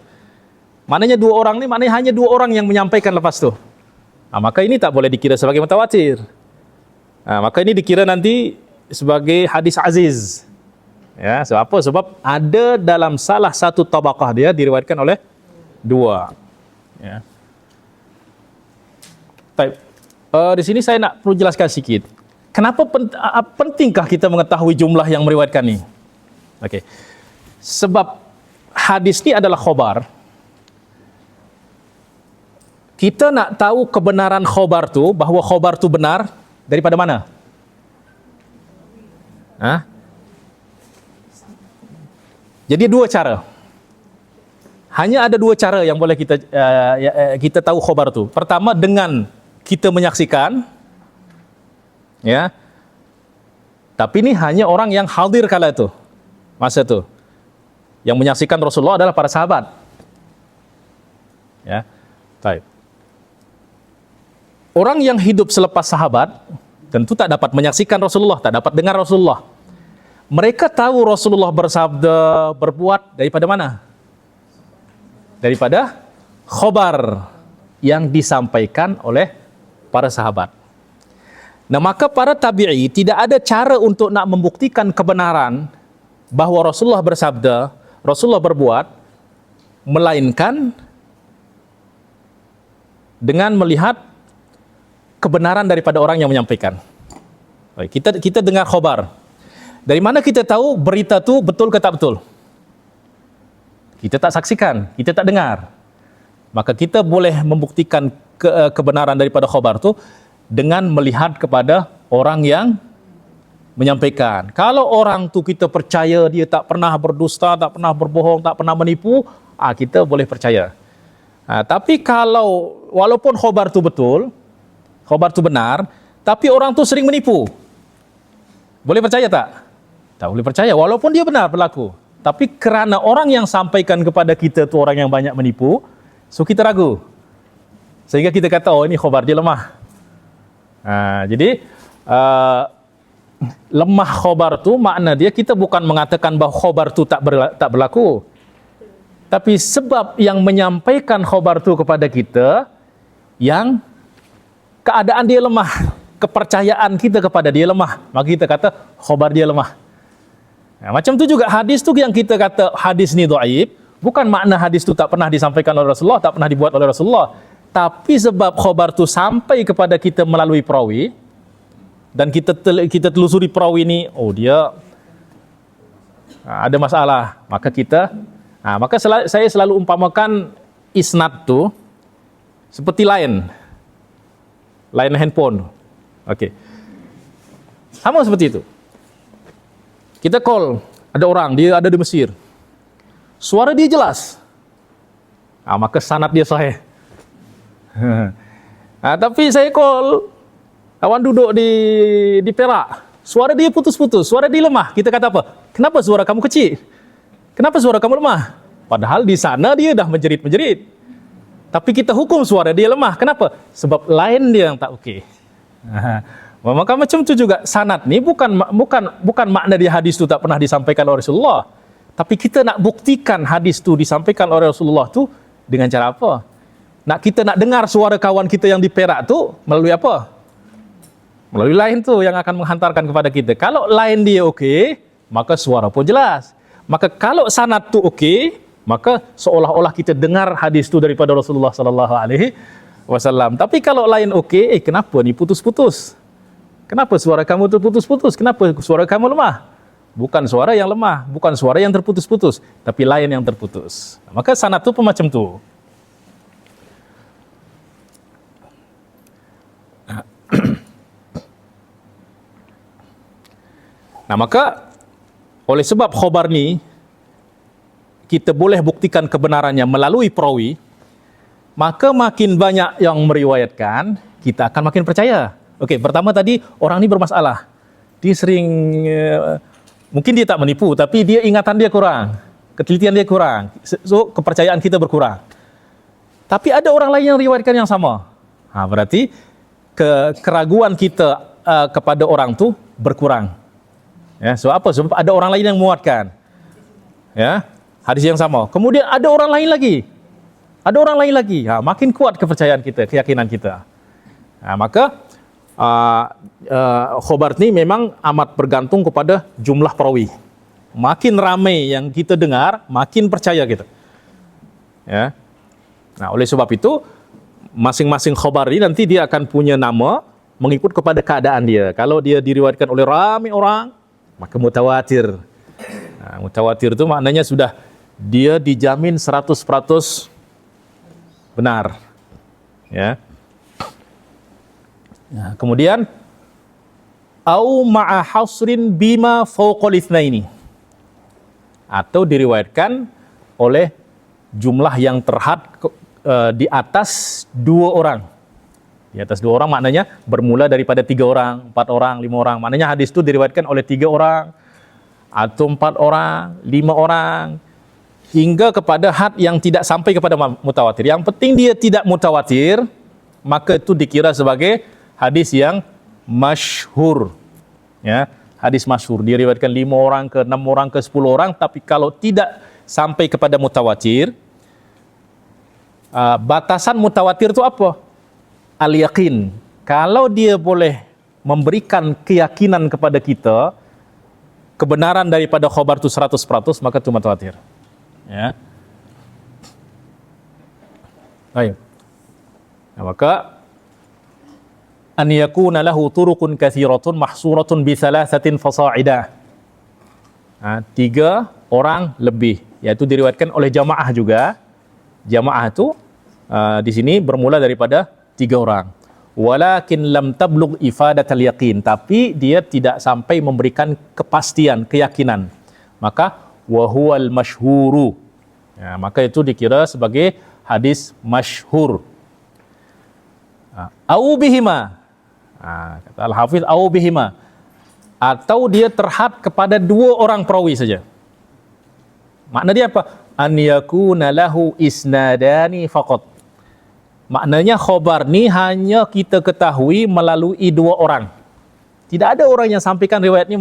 Maknanya 2 orang ini maknanya hanya 2 orang yang menyampaikan lepas itu. Nah, maka ini tak boleh dikira sebagai mutawatir. Nah, maka ini dikira nanti sebagai hadis aziz. Ya, sebab apa? Sebab ada dalam salah satu tabaqah dia diriwayatkan oleh 2. Ya. Baik. Di sini saya nak perlu jelaskan sedikit. Kenapa pentingkah kita mengetahui jumlah yang meriwayatkan ini? Okey. Sebab hadis ini adalah khabar. Kita nak tahu kebenaran khabar tu, bahawa khabar tu benar daripada mana? Jadi 2 cara. Hanya ada 2 cara yang boleh kita tahu khabar tu. Pertama dengan kita menyaksikan, ya. Tapi ini hanya orang yang hadir kala itu, masa itu. Yang menyaksikan Rasulullah adalah para sahabat. Ya. Baik. Orang yang hidup selepas sahabat tentu tak dapat menyaksikan Rasulullah, tak dapat dengar Rasulullah. Mereka tahu Rasulullah bersabda, berbuat daripada mana? Daripada khabar yang disampaikan oleh para sahabat. Nah, maka para tabi'i tidak ada cara untuk nak membuktikan kebenaran bahawa Rasulullah bersabda, Rasulullah berbuat, melainkan dengan melihat kebenaran daripada orang yang menyampaikan. Kita dengar khabar. Dari mana kita tahu berita tu betul ke tak betul? Kita tak saksikan, kita tak dengar. Maka kita boleh membuktikan kebenaran daripada khabar tu dengan melihat kepada orang yang menyampaikan. Kalau orang tu kita percaya dia tak pernah berdusta, tak pernah berbohong, tak pernah menipu, kita boleh percaya. Tapi kalau walaupun khabar tu betul, khabar tu benar, tapi orang tu sering menipu, boleh percaya tak? Tak boleh percaya, walaupun dia benar berlaku. Tapi kerana orang yang sampaikan kepada kita tu orang yang banyak menipu, so kita ragu. Sehingga kita kata, oh ini khabar dia lemah. Jadi lemah khabar tu makna dia kita bukan mengatakan bahawa khabar tu tak berlaku. Tapi sebab yang menyampaikan khabar tu kepada kita, yang keadaan dia lemah, kepercayaan kita kepada dia lemah, maka kita kata khabar dia lemah. Macam tu juga hadis tu yang kita kata hadis ni dhaif, bukan makna hadis tu tak pernah disampaikan oleh Rasulullah, tak pernah dibuat oleh Rasulullah. Tapi sebab khabar tu sampai kepada kita melalui perawi, dan kita telusuri perawi ni, oh dia ada masalah, maka saya selalu umpamakan isnad tu seperti line handphone. Okey. Sama seperti itu. Kita call, ada orang, dia ada di Mesir. Suara dia jelas. Maka sanad dia sahih. Tapi saya call, kawan duduk di Perak, suara dia putus-putus, suara dia lemah. Kita kata apa? Kenapa suara kamu kecil? Kenapa suara kamu lemah? Padahal di sana dia dah menjerit-menjerit. Tapi kita hukum suara dia lemah. Kenapa? Sebab lain dia yang tak okey. Maka macam tu juga sanad ni bukan makna dia hadis tu tak pernah disampaikan oleh Rasulullah. Tapi kita nak buktikan hadis tu disampaikan oleh Rasulullah tu dengan cara apa? Kita nak dengar suara kawan kita yang di Perak tu melalui apa? Melalui line tu yang akan menghantarkan kepada kita. Kalau line dia okey, maka suara pun jelas. Maka kalau sanad tu okey, maka seolah-olah kita dengar hadis tu daripada Rasulullah sallallahu alaihi wasallam. Tapi kalau line okey, kenapa ni putus-putus? Kenapa suara kamu terputus-putus? Kenapa suara kamu lemah? Bukan suara yang lemah, bukan suara yang terputus-putus, tapi lain yang terputus. Maka sanad tu pun macam tu. Nah, maka oleh sebab khobar ni kita boleh buktikan kebenarannya melalui perawi, maka makin banyak yang meriwayatkan, kita akan makin percaya. Okey, pertama tadi orang ni bermasalah. Dia sering mungkin dia tak menipu, tapi dia ingatan dia kurang, ketelitian dia kurang. So kepercayaan kita berkurang. Tapi ada orang lain yang riwayatkan yang sama. Berarti keraguan kita kepada orang tu berkurang. Ya, so apa? Sebab ada orang lain yang menguatkan. Ya, hadis yang sama. Kemudian ada orang lain lagi. Ada orang lain lagi. Makin kuat kepercayaan kita, keyakinan kita. Maka khobar ni memang amat bergantung kepada jumlah perawi. Makin ramai yang kita dengar, makin percaya kita. Ya. Nah, oleh sebab itu masing-masing khobar ni nanti dia akan punya nama mengikut kepada keadaan dia. Kalau dia diriwayatkan oleh ramai orang, maka mutawatir. Mutawatir itu maknanya sudah dia dijamin 100% benar. Ya. Nah, kemudian au ma'a hasrin bima fawqal itsnaini, atau diriwayatkan oleh jumlah yang terhad di atas 2 orang. Di atas 2 orang maknanya bermula daripada 3 orang, 4 orang, 5 orang. Maknanya hadis itu diriwayatkan oleh 3 orang atau 4 orang, 5 orang, hingga kepada had yang tidak sampai kepada mutawatir. Yang penting dia tidak mutawatir, maka itu dikira sebagai hadis yang masyhur. Ya, hadis masyhur diriwayatkan 5 orang ke 6 orang ke 10 orang, tapi kalau tidak sampai kepada mutawatir, batasan mutawatir itu apa? Al-yaqin. Kalau dia boleh memberikan keyakinan kepada kita kebenaran daripada khabar itu 100%, maka itu mutawatir. Ya. Baik. Nah, maka an yakuna lahu turuqun katsiratun mahsuratun bi thalathatin fasa'ida. 3 orang lebih, yaitu diriwayatkan oleh jamaah juga. Jamaah itu di sini bermula daripada 3 orang. Walakin lam tablugh ifadatal yaqin, tapi dia tidak sampai memberikan kepastian, keyakinan. Maka wa huwal masyhuru. Ya, maka itu dikira sebagai hadis masyhur. Au bihima. Kata Al-Hafiz au bihima. Atau dia terhad kepada 2 orang perawi saja. Makna dia apa? An yakuna lahu isnadani faqat. Maknanya khobar ni hanya kita ketahui melalui 2 orang. Tidak ada orang yang sampaikan riwayat ni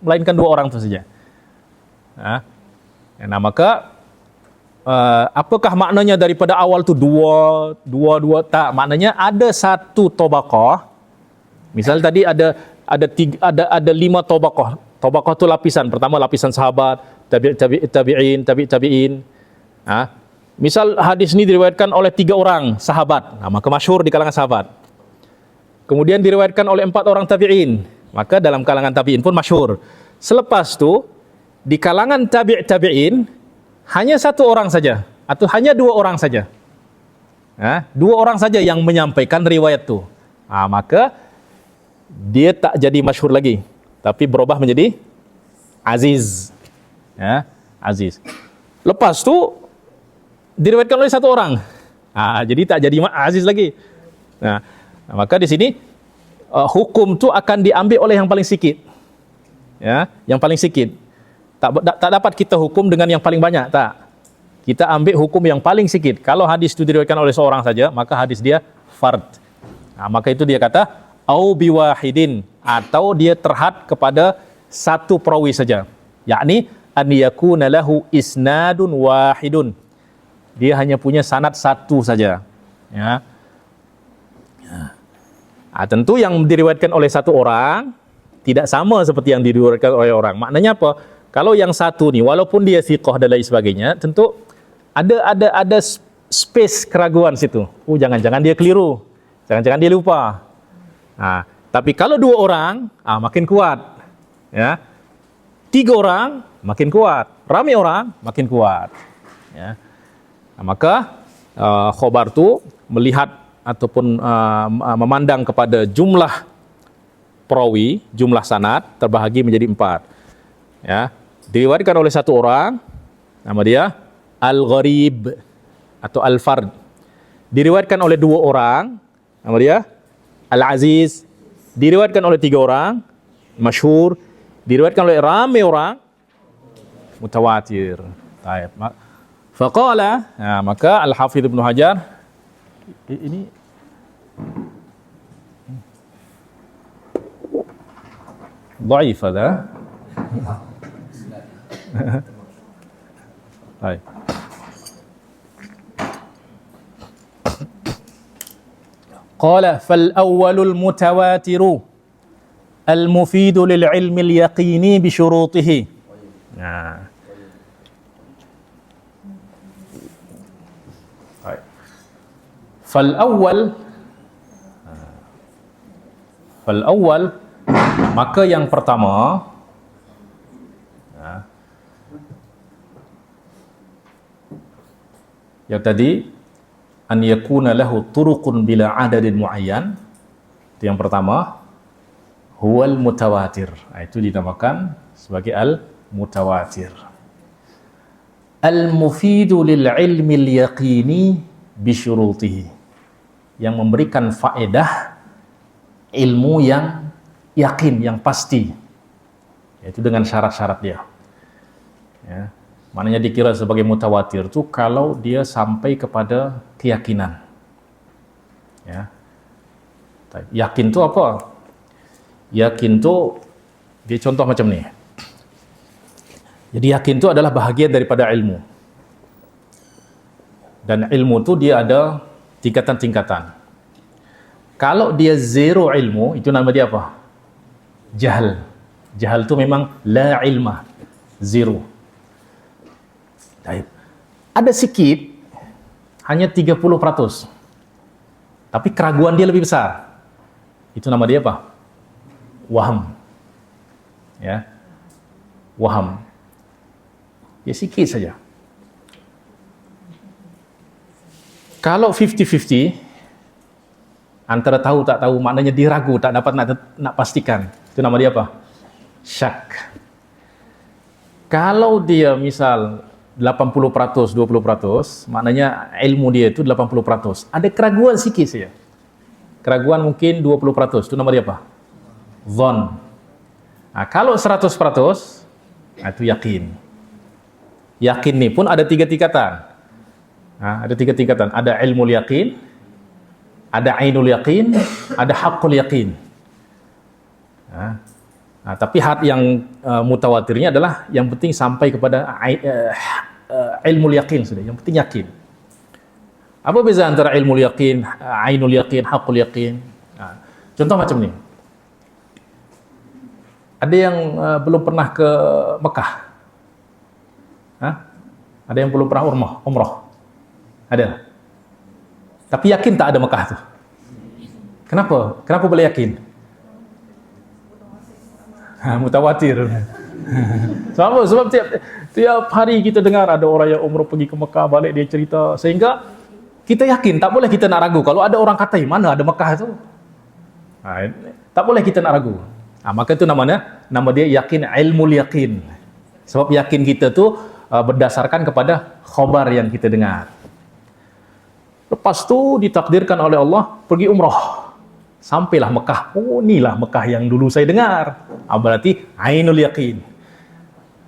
melainkan 2 orang itu saja. Nah, maka apakah maknanya daripada awal tu dua? Tak, maknanya ada satu tabaqah. Misal tadi ada 5 tabaqah. Tabaqah tu lapisan. Pertama lapisan sahabat, tabi'in. Misal hadis ini diriwayatkan oleh 3 orang sahabat, maka masyhur di kalangan sahabat. Kemudian diriwayatkan oleh 4 orang tabi'in, maka dalam kalangan tabi'in pun masyhur. Selepas itu di kalangan tabi'in hanya 1 orang saja atau hanya 2 orang saja. 2 orang saja yang menyampaikan riwayat itu. Maka dia tak jadi masyhur lagi, tapi berubah menjadi aziz. Aziz. Lepas tu diriwayatkan oleh 1 orang. Jadi tak jadi aziz lagi. Nah, maka di sini hukum tu akan diambil oleh yang paling sikit. Ya, yang paling sikit. Tak dapat kita hukum dengan yang paling banyak, tak. Kita ambil hukum yang paling sikit. Kalau hadis itu diriwayatkan oleh seorang saja, maka hadis dia fard. Maka itu dia kata au biwahidin, atau dia terhad kepada 1 perawi saja. Yakni an yakuna lahu isnadun wahidun. Dia hanya punya sanad 1 saja. Ya. Tentu yang diriwayatkan oleh 1 orang tidak sama seperti yang diriwayatkan oleh orang. Maknanya apa? Kalau yang 1 ni walaupun dia thiqah dan lain sebagainya, tentu ada space keraguan situ. Jangan-jangan dia keliru. Jangan-jangan dia lupa. Tapi kalau 2 orang, makin kuat. Ya. 3 orang makin kuat. Ramai orang makin kuat. Ya. Maka khobar tu melihat ataupun memandang kepada jumlah perawi, jumlah sanad terbahagi menjadi 4. Ya, diriwayatkan oleh satu orang, nama dia al-gharib atau al-fard. Diriwayatkan oleh 2 orang, nama dia al-aziz. Diriwayatkan oleh 3 orang, masyhur. Diriwayatkan oleh ramai orang, mutawatir. Baik. Faqala, maka Al-Hafidz Ibnu Hajar ini dhaif ada. Baik. Qala fal awwalul mutawatiru al-mufidu lil ilmi al-yaqini bi syurutihi. Nah. Baik. Fal awwal maka yang pertama yang tadi an yakuna lahu turuqun bila adadin muayyan, itu yang pertama, huwal mutawatir. Itu dinamakan sebagai al-mutawatir. Al-mufidu lil ilmi al-yaqini bi syurutihi, yang memberikan faedah ilmu yang yakin, yang pasti, yaitu dengan syarat-syarat dia. Ya. Maknanya dikira sebagai mutawatir itu kalau dia sampai kepada keyakinan. Ya. Yakin itu apa? Yakin itu, dia contoh macam ni. Jadi yakin itu adalah bahagian daripada ilmu. Dan ilmu itu dia ada tingkatan-tingkatan. Kalau dia zero ilmu, itu nama dia apa? Jahal. Jahal itu memang la ilma, zero. Ada sikit, hanya 30%. Tapi keraguan dia lebih besar. Itu nama dia apa? Waham. Ya. Waham. Ya sikit saja. Kalau 50-50, antara tahu tak tahu, maknanya dia ragu, tak dapat nak pastikan. Itu nama dia apa? Syak. Kalau dia misal 80%, 20%, maknanya ilmu dia itu 80%. Ada keraguan sikit saja. Keraguan mungkin 20%, itu nama dia apa? Dhon. Kalau 100%, itu yakin. Yakin ni pun ada 3 tingkatan. Ada 3 tingkatan. Ada ilmu yakin, ada ainul yakin, ada haqqul yakin. Tapi yang mutawatirnya adalah yang penting sampai kepada ilmu yakin sudah. Yang penting yakin. Apa beza antara ilmu yakin, ainul yakin, haqqul yakin? Contoh macam ni. Ada yang belum pernah ke Mekah? Ada yang belum pernah umrah? Ada. Tapi yakin tak ada Mekah tu? Kenapa? Kenapa boleh yakin? Mutawatir. Sebab tiap hari kita dengar ada orang yang umrah pergi ke Mekah, balik dia cerita, sehingga kita yakin, tak boleh kita nak ragu. Kalau ada orang kata, mana ada Mekah tu? Tak boleh kita nak ragu. Maka itu nama dia yakin, ilmu yakin. Sebab yakin kita tu berdasarkan kepada khabar yang kita dengar. Lepas tu ditakdirkan oleh Allah pergi umrah. Sampailah Mekah. Oh, inilah Mekah yang dulu saya dengar. Berarti ainul yakin.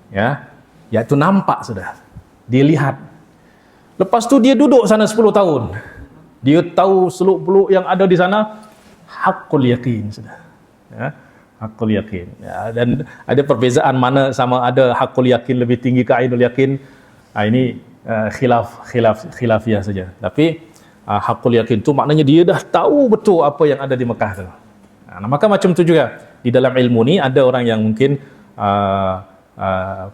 Ya, iaitu nampak sudah. Dia lihat. Lepas tu dia duduk sana 10 tahun. Dia tahu seluk-beluk yang ada di sana, haqqul yakin sudah. Ya, haqqul yakin. Ya, dan ada perbezaan mana sama ada haqqul yakin lebih tinggi ke ainul yakin. Ini khilafiyah saja. Tapi haqqul yakin itu maknanya dia dah tahu betul apa yang ada di Mekah tu. Maka macam tu juga di dalam ilmu ni ada orang yang mungkin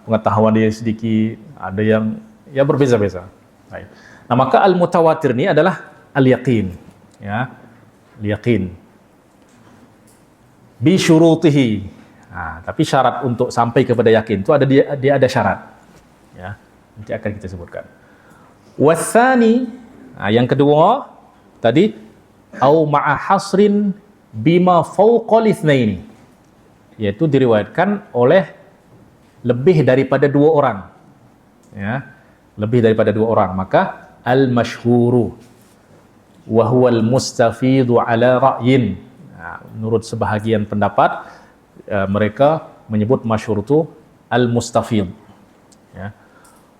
pengetahuan dia sedikit, ada yang ya berbeza-beza. Baik. Maka al-mutawatir ni adalah al-yaqin, ya. Al-yaqin bi syurutihi. Tapi syarat untuk sampai kepada yakin itu dia ada syarat. Ya, nanti akan kita sebutkan. Watsani, yang kedua tadi au ma'a hasrin bima fawqal itsnaini. yaitu diriwayatkan oleh lebih daripada 2 orang. Ya, lebih daripada 2 orang. Maka al-masyhuru wa huwa al-mustafidu ala ra'yin. Nah, menurut sebahagian pendapat mereka menyebut masyhur itu al-mustafid. Ya.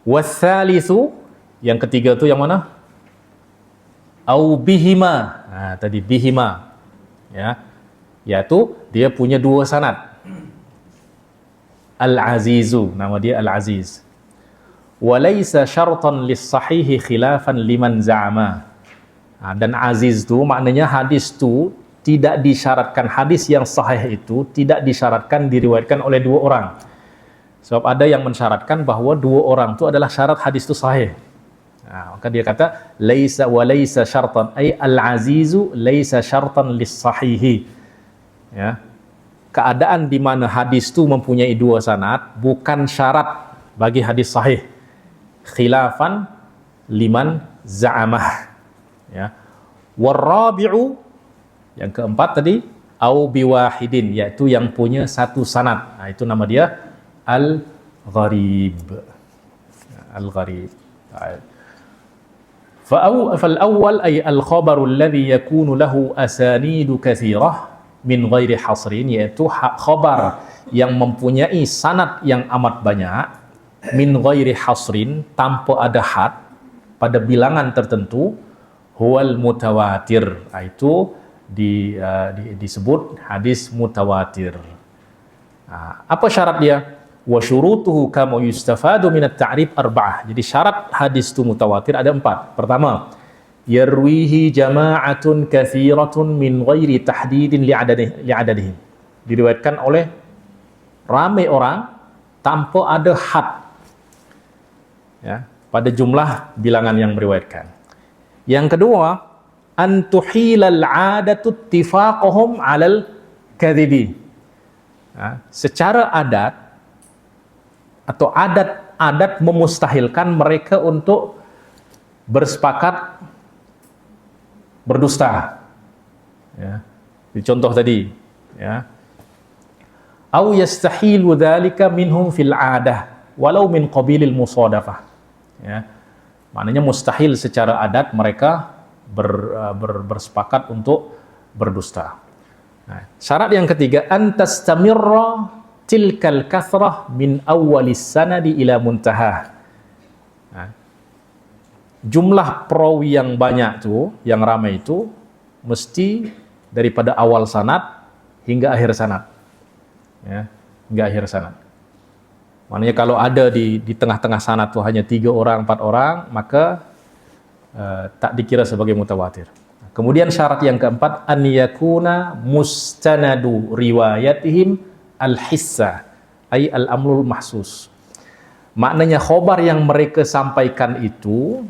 Watsalitsu, yang ketiga itu yang mana? Au bihima. Nah, tadi bihima. Ya. Yaitu dia punya 2 sanad. Al-Azizu, nama dia Al-Aziz. Walaysa syartan lis-sahihi khilafan liman za'ama. Dan Aziz itu maknanya hadis itu tidak disyaratkan, hadis yang sahih itu tidak disyaratkan diriwayatkan oleh 2 orang. Sebab ada yang mensyaratkan bahwa 2 orang itu adalah syarat hadis itu sahih. Nah, maka dia kata laisa wa laisa syartan, ay al-azizu laisa syartan lis-sahihi. Ya. Keadaan di mana hadis itu mempunyai 2 sanad bukan syarat bagi hadis sahih. Khilafan liman za'amah. Ya. Warabi'u, yang keempat tadi, au biwahidin, yaitu yang punya 1 sanad. Nah, itu nama dia al-gharib. Al-gharib. Fal-awwal ay al-khabaru alladhi yakunu lahu asanidu katsirah min ghairi hasrin, yaitu khabar yang mempunyai sanad yang amat banyak, min ghairi hasrin, tanpa ada had pada bilangan tertentu, huwal mutawatir. Itu disebut hadis mutawatir. Nah, apa syarat dia? Wa syurutuhu kama yustafadu min at-ta'rif arba'ah. Jadi syarat hadis itu mutawatir ada 4. Pertama, yarwihi jama'atun katsiratun min ghairi tahdidin li'adadihim. Diriwayatkan oleh ramai orang tanpa ada had, ya, pada jumlah bilangan yang meriwayatkan. Yang kedua, an tuhilal 'adatu ittifaqahum 'alal kadhibi. Ya, secara adat atau adat memustahilkan mereka untuk bersepakat berdusta. Ya. Di contoh tadi, ya. Au yastahilu dzalika minhum fil 'adah walau min qabilil musadafah. Ya. Maknanya mustahil secara adat mereka bersepakat untuk berdusta. Nah, syarat yang ketiga, antastamirra tilkal kathrah min awwalis sanadi ila muntaha. Nah, jumlah perawi yang banyak itu, yang ramai itu, mesti daripada awal sanad hingga akhir sanad. Ya, hingga akhir sanad. Maknanya kalau ada di tengah-tengah sanad itu hanya 3 orang, 4 orang, maka tak dikira sebagai mutawatir. Kemudian syarat yang keempat, an yakuna mustanadu riwayatihim al-hissa, ay al-amrul mahsus. Maknanya khobar yang mereka sampaikan itu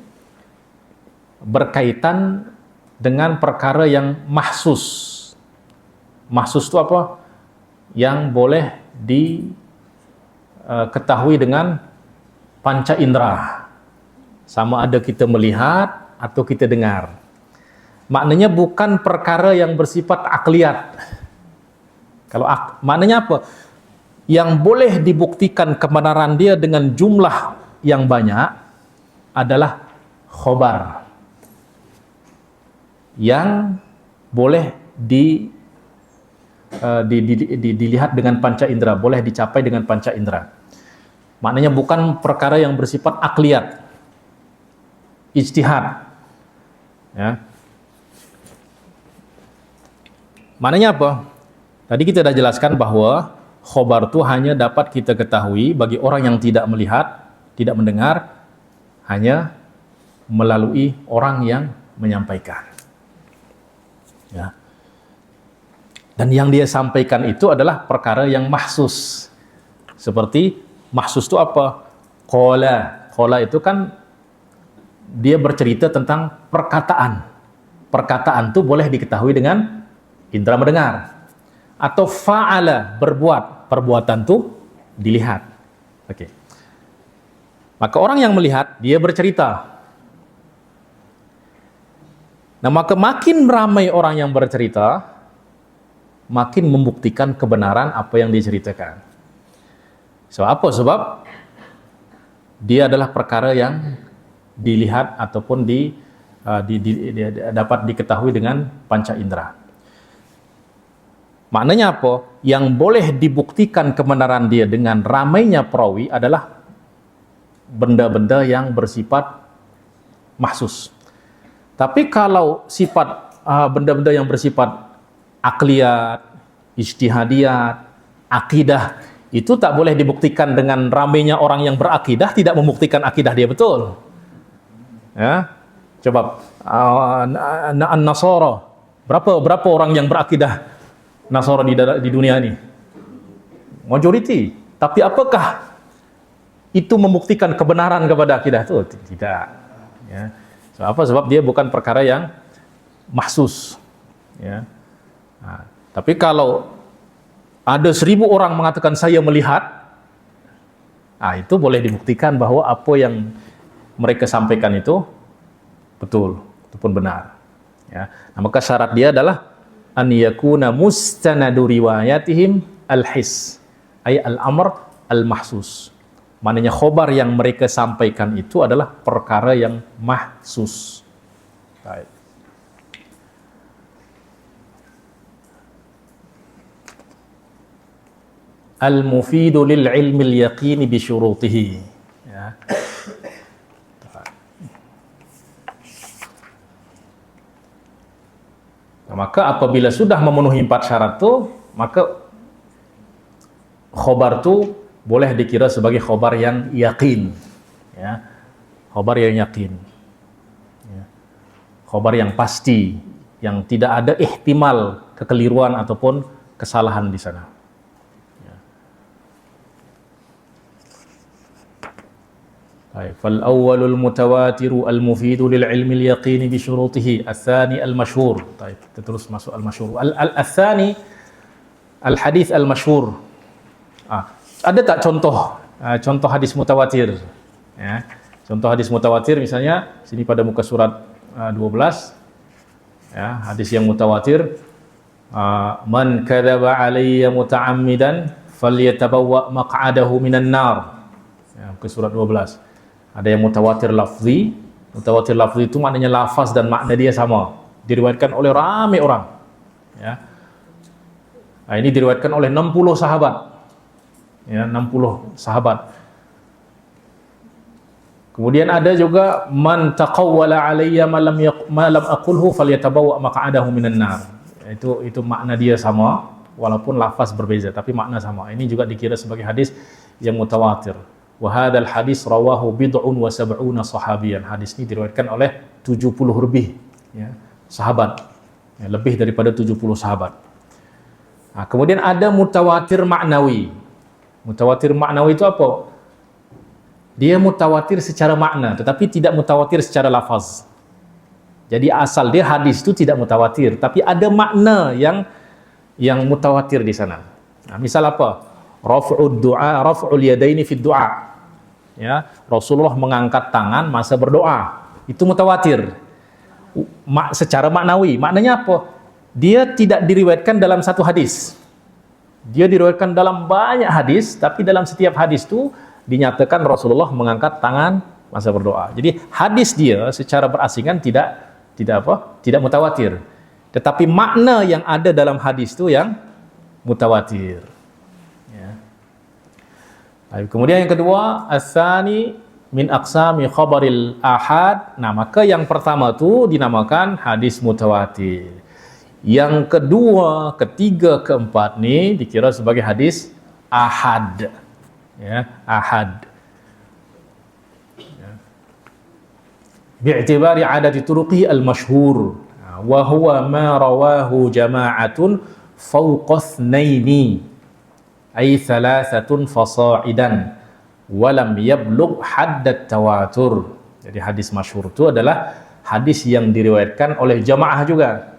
berkaitan dengan perkara yang mahsus. Mahsus itu apa? Yang boleh diketahui dengan panca indera. Sama ada kita melihat atau kita dengar. Maknanya bukan perkara yang bersifat akliyat. Kalau maknanya apa? Yang boleh dibuktikan kebenaran dia dengan jumlah yang banyak adalah khobar. Yang boleh dilihat dengan panca indera, boleh dicapai dengan panca indera. Maknanya bukan perkara yang bersifat akliyat, ijtihad. Ya. Maknanya apa? Tadi kita sudah jelaskan bahwa khobar itu hanya dapat kita ketahui bagi orang yang tidak melihat, tidak mendengar, hanya melalui orang yang menyampaikan. Ya. Dan yang dia sampaikan itu adalah perkara yang mahsus. Seperti mahsus itu apa? Qala. Qala itu kan dia bercerita tentang perkataan. Perkataan itu boleh diketahui dengan indera mendengar. Atau fa'ala, berbuat. Perbuatan itu dilihat. Oke. Maka orang yang melihat, dia bercerita. Nah, maka makin ramai orang yang bercerita, makin membuktikan kebenaran apa yang diceritakan. Sebab apa? Sebab dia adalah perkara yang dilihat ataupun dapat diketahui dengan panca indera. Maknanya apa? Yang boleh dibuktikan kebenaran dia dengan ramainya perawi adalah benda-benda yang bersifat mahsus. Tapi kalau sifat benda-benda yang bersifat akliyat, ijtihadiyat, akidah, itu tak boleh dibuktikan dengan ramainya orang yang berakidah, tidak membuktikan akidah dia betul. Ya, coba An-Nasara, berapa orang yang berakidah Nasara di dunia ini? Majority. Tapi apakah itu membuktikan kebenaran kepada akidah itu? Tidak. Ya. Sebab apa? Sebab dia bukan perkara yang mahsus. Ya. Nah, tapi kalau ada 1000 orang mengatakan saya melihat, itu boleh dibuktikan bahwa apa yang mereka sampaikan itu betul, itu pun benar. Ya. Nah, maka syarat dia adalah an yakuna mustanadu riwayatihim al-his, ay al-amr al-mahsus. Maknanya khobar yang mereka sampaikan itu adalah perkara yang mahsus. Baik. Al-mufidu lil ilmi al-yaqini bi syurutihi. Ya. Nah, maka apabila sudah memenuhi 4 syarat itu, maka khobar itu boleh dikira sebagai khobar yang yakin. Ya. Khobar yang yakin. Ya. Khobar yang pasti, yang tidak ada ihtimal kekeliruan ataupun kesalahan di sana. فالأول المتواتر المفيد للعلم اليقين بشروطه الثاني المشهور. طيب terus masuk al-masyhur. Al-thani al-hadits al-masyhur. Ada tak contoh hadis mutawatir? Ya. Contoh hadis mutawatir misalnya sini pada muka surat 12. Ya, hadis yang mutawatir, man kadzaba alayya muta'ammidan falyatabawwa maq'adahu minan nar. Ya, muka surat 12. Ada yang mutawatir lafzi. Mutawatir lafzi itu maknanya lafaz dan makna dia sama. Diriwayatkan oleh ramai orang. Ya. Nah, ini diriwayatkan oleh 60 sahabat. Ya, 60 sahabat. Kemudian ada juga man taqawwala alayya ma lam aqulhu falyatabawwa maq'adahu minan nar. Itu makna dia sama walaupun lafaz berbeza tapi makna sama. Ini juga dikira sebagai hadis yang mutawatir. Wa hadzal hadis rawahu bid'un wa sab'una sahabiyan. Hadis ini diriwayatkan oleh 70 lebih ya, sahabat. Ya, lebih daripada 70 sahabat. Nah, kemudian ada mutawatir maknawi. Mutawatir maknawi itu apa? Dia mutawatir secara makna tetapi tidak mutawatir secara lafaz. Jadi asal dia hadis itu tidak mutawatir tapi ada makna yang mutawatir di sana. Nah, misal apa? Raf'ud du'a, raf'ul yadaini fid du'a. Ya, Rasulullah mengangkat tangan masa berdoa. Itu mutawatir. Secara maknawi. Maknanya apa? Dia tidak diriwayatkan dalam satu hadis. Dia diriwayatkan dalam banyak hadis, tapi dalam setiap hadis itu dinyatakan Rasulullah mengangkat tangan masa berdoa. Jadi hadis dia secara berasingan tidak mutawatir. Tetapi makna yang ada dalam hadis itu yang mutawatir. Kemudian yang kedua, as-tsani min aqsami khabaril ahad. Nah, maka yang pertama itu dinamakan hadis mutawatir. Yang kedua, ketiga, keempat nih dikira sebagai hadis ahad. Ya, ahad. Ya. Bi'tibari adati turuqi al-masyhur. Wa huwa ma rawahu jama'atun fawqa itsnaini. Ay thalathatun fasa'idan walam yablugh haddat tawatur. Jadi hadis masyhur itu adalah hadis yang diriwayatkan oleh jamaah juga.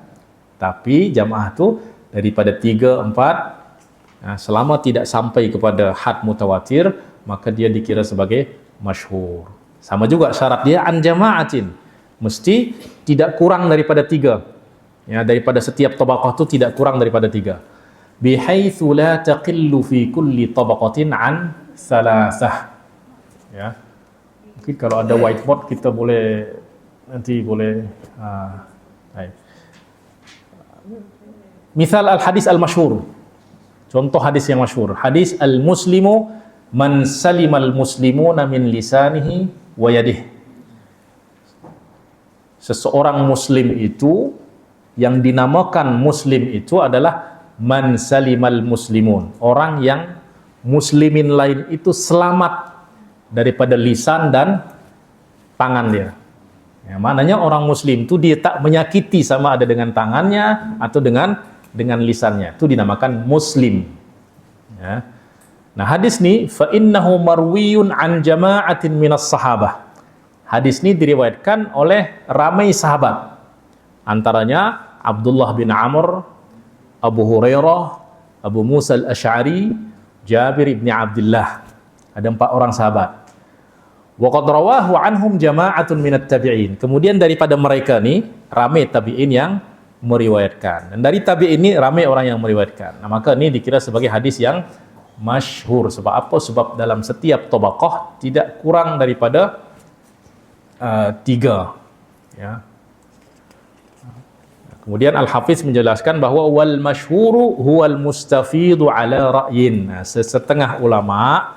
Tapi jamaah itu daripada 3, 4, nah, selama tidak sampai kepada had mutawatir, maka dia dikira sebagai masyhur. Sama juga syarat dia an jama'atin. Mesti tidak kurang daripada 3. Ya, daripada setiap tabaqah itu tidak kurang daripada 3. bihaitsu la taqillu fi kulli tabaqatin an thalathah. Ya. Mungkin kalau ada whiteboard kita boleh nanti boleh baik. Misal al-hadis al-masyhur. Contoh hadis yang masyhur. Hadis al-muslimu man salimal muslimuna min lisanihi wa yadihi. Seseorang muslim itu, yang dinamakan muslim itu adalah man salimal muslimun, orang yang muslimin lain itu selamat daripada lisan dan tangan dia. Ya, maknanya orang muslim itu dia tak menyakiti sama ada dengan tangannya atau dengan lisannya. Itu dinamakan muslim. Ya. Nah, hadis ni fa innahu marwiyun an jama'atin minas sahabah. Hadis ini diriwayatkan oleh ramai sahabat. Antaranya Abdullah bin Amr, Abu Hurairah, Abu Musa al-Asy'ari, Jabir bin Abdullah. Ada 4 orang sahabat. Wa qad rawahu anhum jama'atun minat tabi'in. Kemudian daripada mereka ni ramai tabi'in yang meriwayatkan. Dan dari tabi'in ini ramai orang yang meriwayatkan. Nah, maka ini dikira sebagai hadis yang masyhur. Sebab apa? Sebab dalam setiap tabaqah tidak kurang daripada 3. Ya. Kemudian Al-Hafiz menjelaskan bahawa wal masyhuru huwal mustafidu ala ra'yin. Nah, setengah ulama,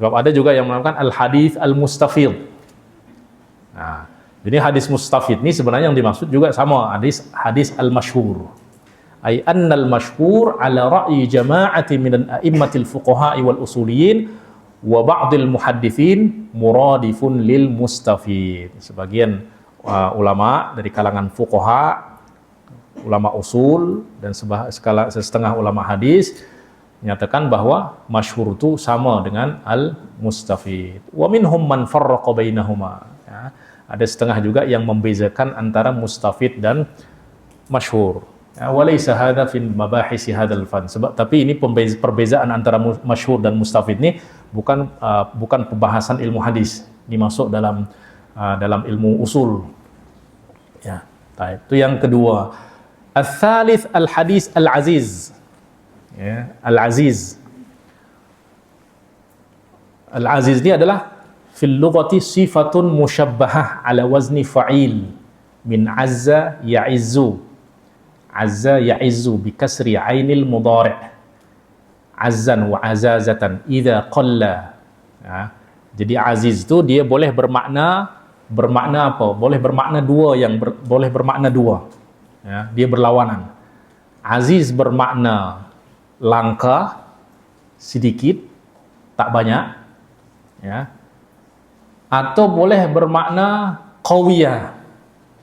sebab ada juga yang mengatakan al-hadis al-mustafid. Nah, jadi hadis mustafid ini sebenarnya yang dimaksud juga sama, hadis al-masyhur. Ai annal masyhur ala ra'yi jama'ati min a'immatil fuqaha'i wal usuliyin wa ba'dil muhaddithin muradifun lil mustafid. Sebagian ulama dari kalangan fuqaha, ulama usul dan setengah ulama hadis menyatakan bahwa masyhur itu sama dengan al-mustafid. Wa minhum man farraqa bainahuma. Ya, ada setengah juga yang membezakan antara mustafid dan masyhur. Walaysa hadza fi mabahisi hadzal fan. Sebab tapi ini perbezaan antara masyhur dan mustafid ini bukan pembahasan ilmu hadis. Ini masuk dalam ilmu usul. Ya, baik. Itu yang kedua. Al-thalith al-hadis al-aziz. Ya, al-aziz. Al-aziz ini adalah fil lughati sifatun musyabbahah ala wazni fa'il min azza ya'izzu. Azza ya'izzu bi kasri ainil mudhari' azzan wa azazatan idza qalla. Ya. Jadi aziz itu dia boleh bermakna apa? Boleh bermakna boleh bermakna dua. Ya, dia berlawanan. Aziz bermakna langka, sedikit, tak banyak, ya. Atau boleh bermakna qawiyah,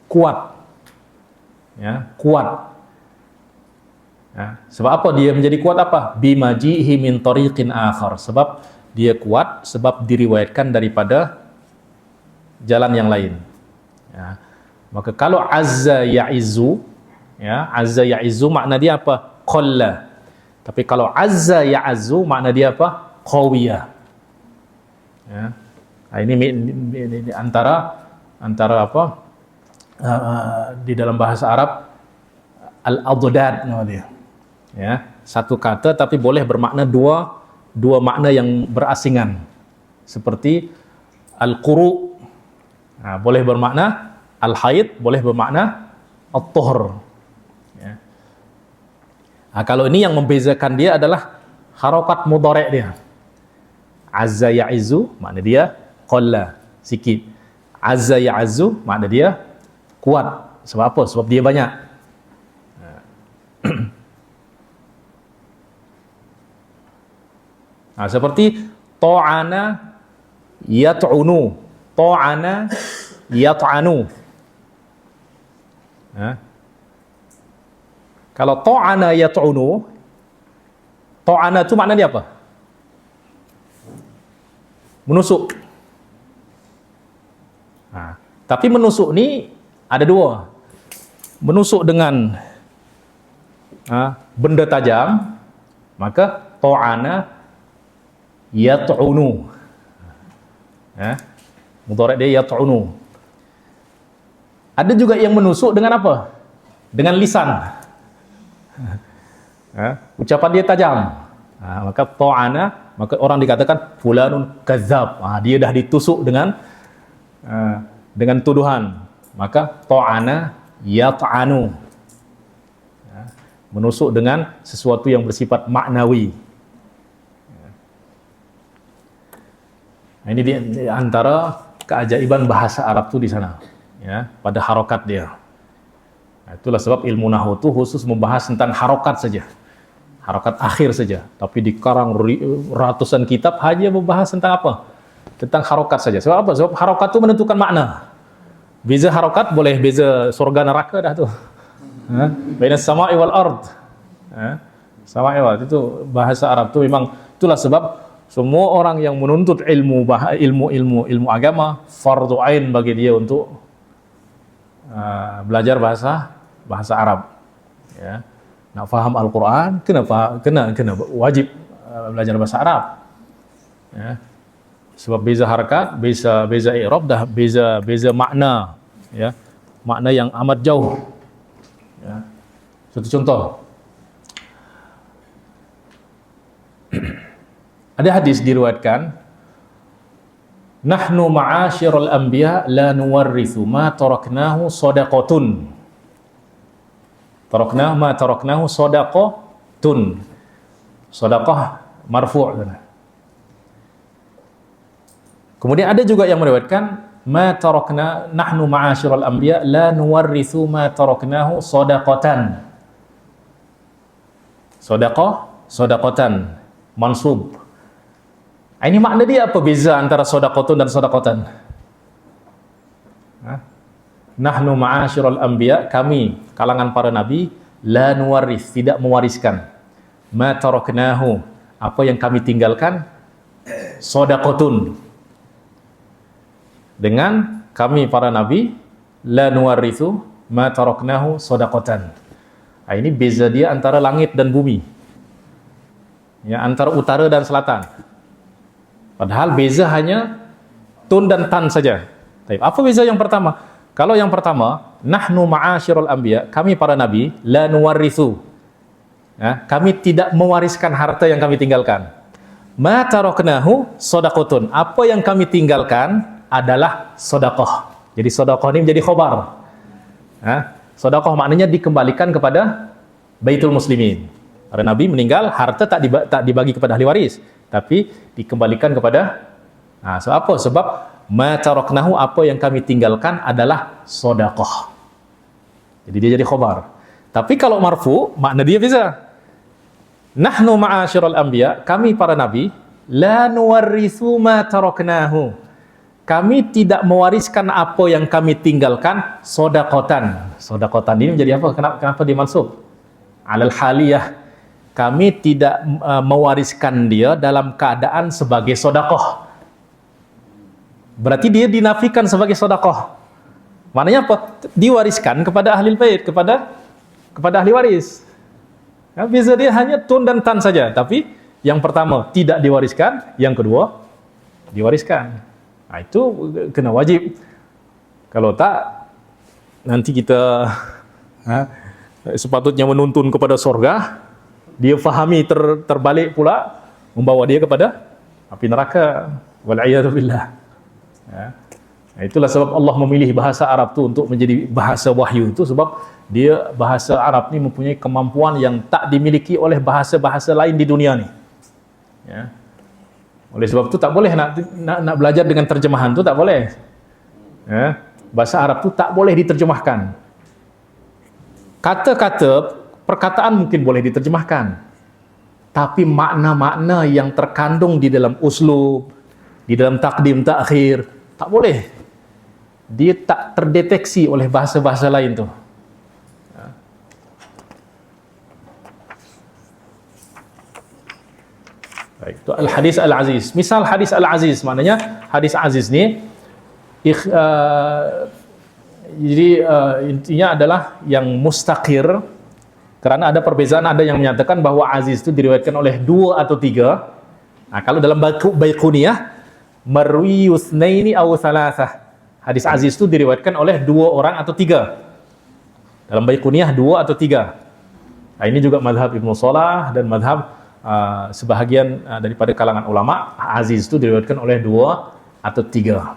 kuat. Ya, kuat. Ya, sebab apa dia menjadi kuat apa? Bimajihi min tariqin akhar. Sebab dia kuat sebab diriwayatkan daripada jalan yang lain. Ya. Maka kalau azza ya'izzu, ya, azza ya'izzu makna dia apa? Qalla. Tapi kalau azza ya'azzu makna dia apa? Qawiyah. Ya. Nah, ini antara apa? Di dalam bahasa Arab al-adad namanya. Ya, satu kata tapi boleh bermakna dua makna yang berasingan. Seperti al-quru. Nah, boleh bermakna al-haid, boleh bermakna at-tuhur. Ya. Nah, kalau ini yang membezakan dia adalah harakat mudhari' dia. Azza ya'izzu makna dia qalla, sikit. Azza ya'azzu makna dia kuat. Sebab apa? Sebab dia banyak. Nah, seperti ta'ana yat'unu, ta'ana yat'anu. Nah, kalau ta'ana yat'unu, ta'ana itu makna dia apa? Menusuk. Nah, tapi menusuk ni ada dua. Menusuk dengan benda tajam, maka ta'ana yat'unu. Ya, mudhari' dia yat'unu. Ada juga yang menusuk dengan apa? Dengan lisan. Ucapan dia tajam. Maka ta'ana, maka orang dikatakan fulanun kadzab. Dia dah ditusuk dengan tuduhan. Maka ta'ana yat'anu. Menusuk dengan sesuatu yang bersifat maknawi. Ini di antara keajaiban bahasa Arab tu di sana, ya, pada harokat dia. Itulah sebab ilmu nahwu itu khusus membahas tentang harokat saja, harokat akhir saja. Tapi dikarang ratusan kitab hanya membahas tentang apa? Tentang harokat saja. Sebab apa? Sebab harokat itu menentukan makna. Beza harokat boleh beza surga neraka dah tu. Baina sama'i wal ard. Sama'i wal ard, itu bahasa Arab tu memang, itulah sebab semua orang yang menuntut ilmu agama fardu ain bagi dia untuk belajar bahasa Arab. Ya. Nak faham Al-Quran, kena wajib belajar bahasa Arab. Ya. Sebab beza harakat, beza i'rab, dah beza makna, ya. Makna yang amat jauh. Ya. Satu contoh. Ada hadis diriwayatkan, nahnu ma'asyiral anbiya la nuwarrithu ma taraknahu shadaqatun. Taraknahu shadaqatun. Shadaqah marfu'. Kemudian ada juga yang meriwayatkan nahnu ma'asyiral anbiya la nuwarrithu ma taraknahu shadaqatan. Shadaqatan mansub. Ini makna dia apa beza antara shadaqatun dan shadaqatan? Nahnu ma'asyiral anbiya, kami kalangan para nabi, la nuwarris, tidak mewariskan, ma taraknahu, apa yang kami tinggalkan, shadaqatun. Dengan kami para nabi, la nuwarrithu ma taraknahu shadaqatan. Ini beza dia antara langit dan bumi. Ya, antara utara dan selatan. Padahal beza hanya tun dan tan saja. Apa beza yang pertama? Kalau yang pertama, nahnu ma'asyiral anbiya, kami para nabi, la nuwarrithu. Ya, kami tidak mewariskan harta yang kami tinggalkan. Ma taraknahu shadaqatun. Apa yang kami tinggalkan adalah sedekah. Jadi sedekah ini menjadi khobar. Sedekah maknanya dikembalikan kepada Baitul Muslimin. Para nabi meninggal, harta tak dibagi kepada ahli waris, tapi dikembalikan kepada sebab apa? Sebab ma taraknahu, apa yang kami tinggalkan adalah sedekah. Jadi dia jadi khobar. Tapi kalau marfu, makna dia beza. Nahnu ma'asyiral anbiya, kami para nabi, la nuwarrithu ma taraknahu. Kami tidak mewariskan apa yang kami tinggalkan, sedekatan. Sedekatan ini menjadi apa? Kenapa dimansub? Alal haliyah. Kami tidak mewariskan dia dalam keadaan sebagai sedekah. Berarti dia dinafikan sebagai sedekah. Maknanya apa? Diwariskan kepada ahli bait, kepada ahli waris. Ya, beza dia hanya tun dan tan saja. Tapi yang pertama tidak diwariskan, yang kedua diwariskan. Itu kena wajib. Kalau tak, nanti kita sepatutnya menuntun kepada surga, dia fahami terbalik pula, membawa dia kepada api neraka. Wal'iyadu billah. Itulah sebab Allah memilih bahasa Arab tu untuk menjadi bahasa wahyu itu, sebab dia bahasa Arab ni mempunyai kemampuan yang tak dimiliki oleh bahasa-bahasa lain di dunia ni. Ya. Oleh sebab tu tak boleh nak belajar dengan terjemahan tu, tak boleh. Ya. Bahasa Arab tu tak boleh diterjemahkan. Kata-kata, perkataan mungkin boleh diterjemahkan, tapi makna-makna yang terkandung di dalam uslub, di dalam takdim takhir, tak boleh. Dia tak terdeteksi oleh bahasa-bahasa lain tu. Baik, itu al-hadis al-aziz. Misal hadis al-aziz, maknanya hadis aziz ni jadi intinya adalah yang mustaqir. Karena ada perbezaan, ada yang menyatakan bahwa aziz itu diriwayatkan oleh 2 atau 3. Kalau dalam Baiquniyah, marwi yuthnaini aw thalathah. Hadis aziz itu diriwayatkan oleh 2 orang atau 3. Dalam Baiquniyah 2 atau 3. Nah, ini juga madhab Ibnu Salah dan madhab sebahagian daripada kalangan ulama. Aziz itu diriwayatkan oleh 2 atau 3.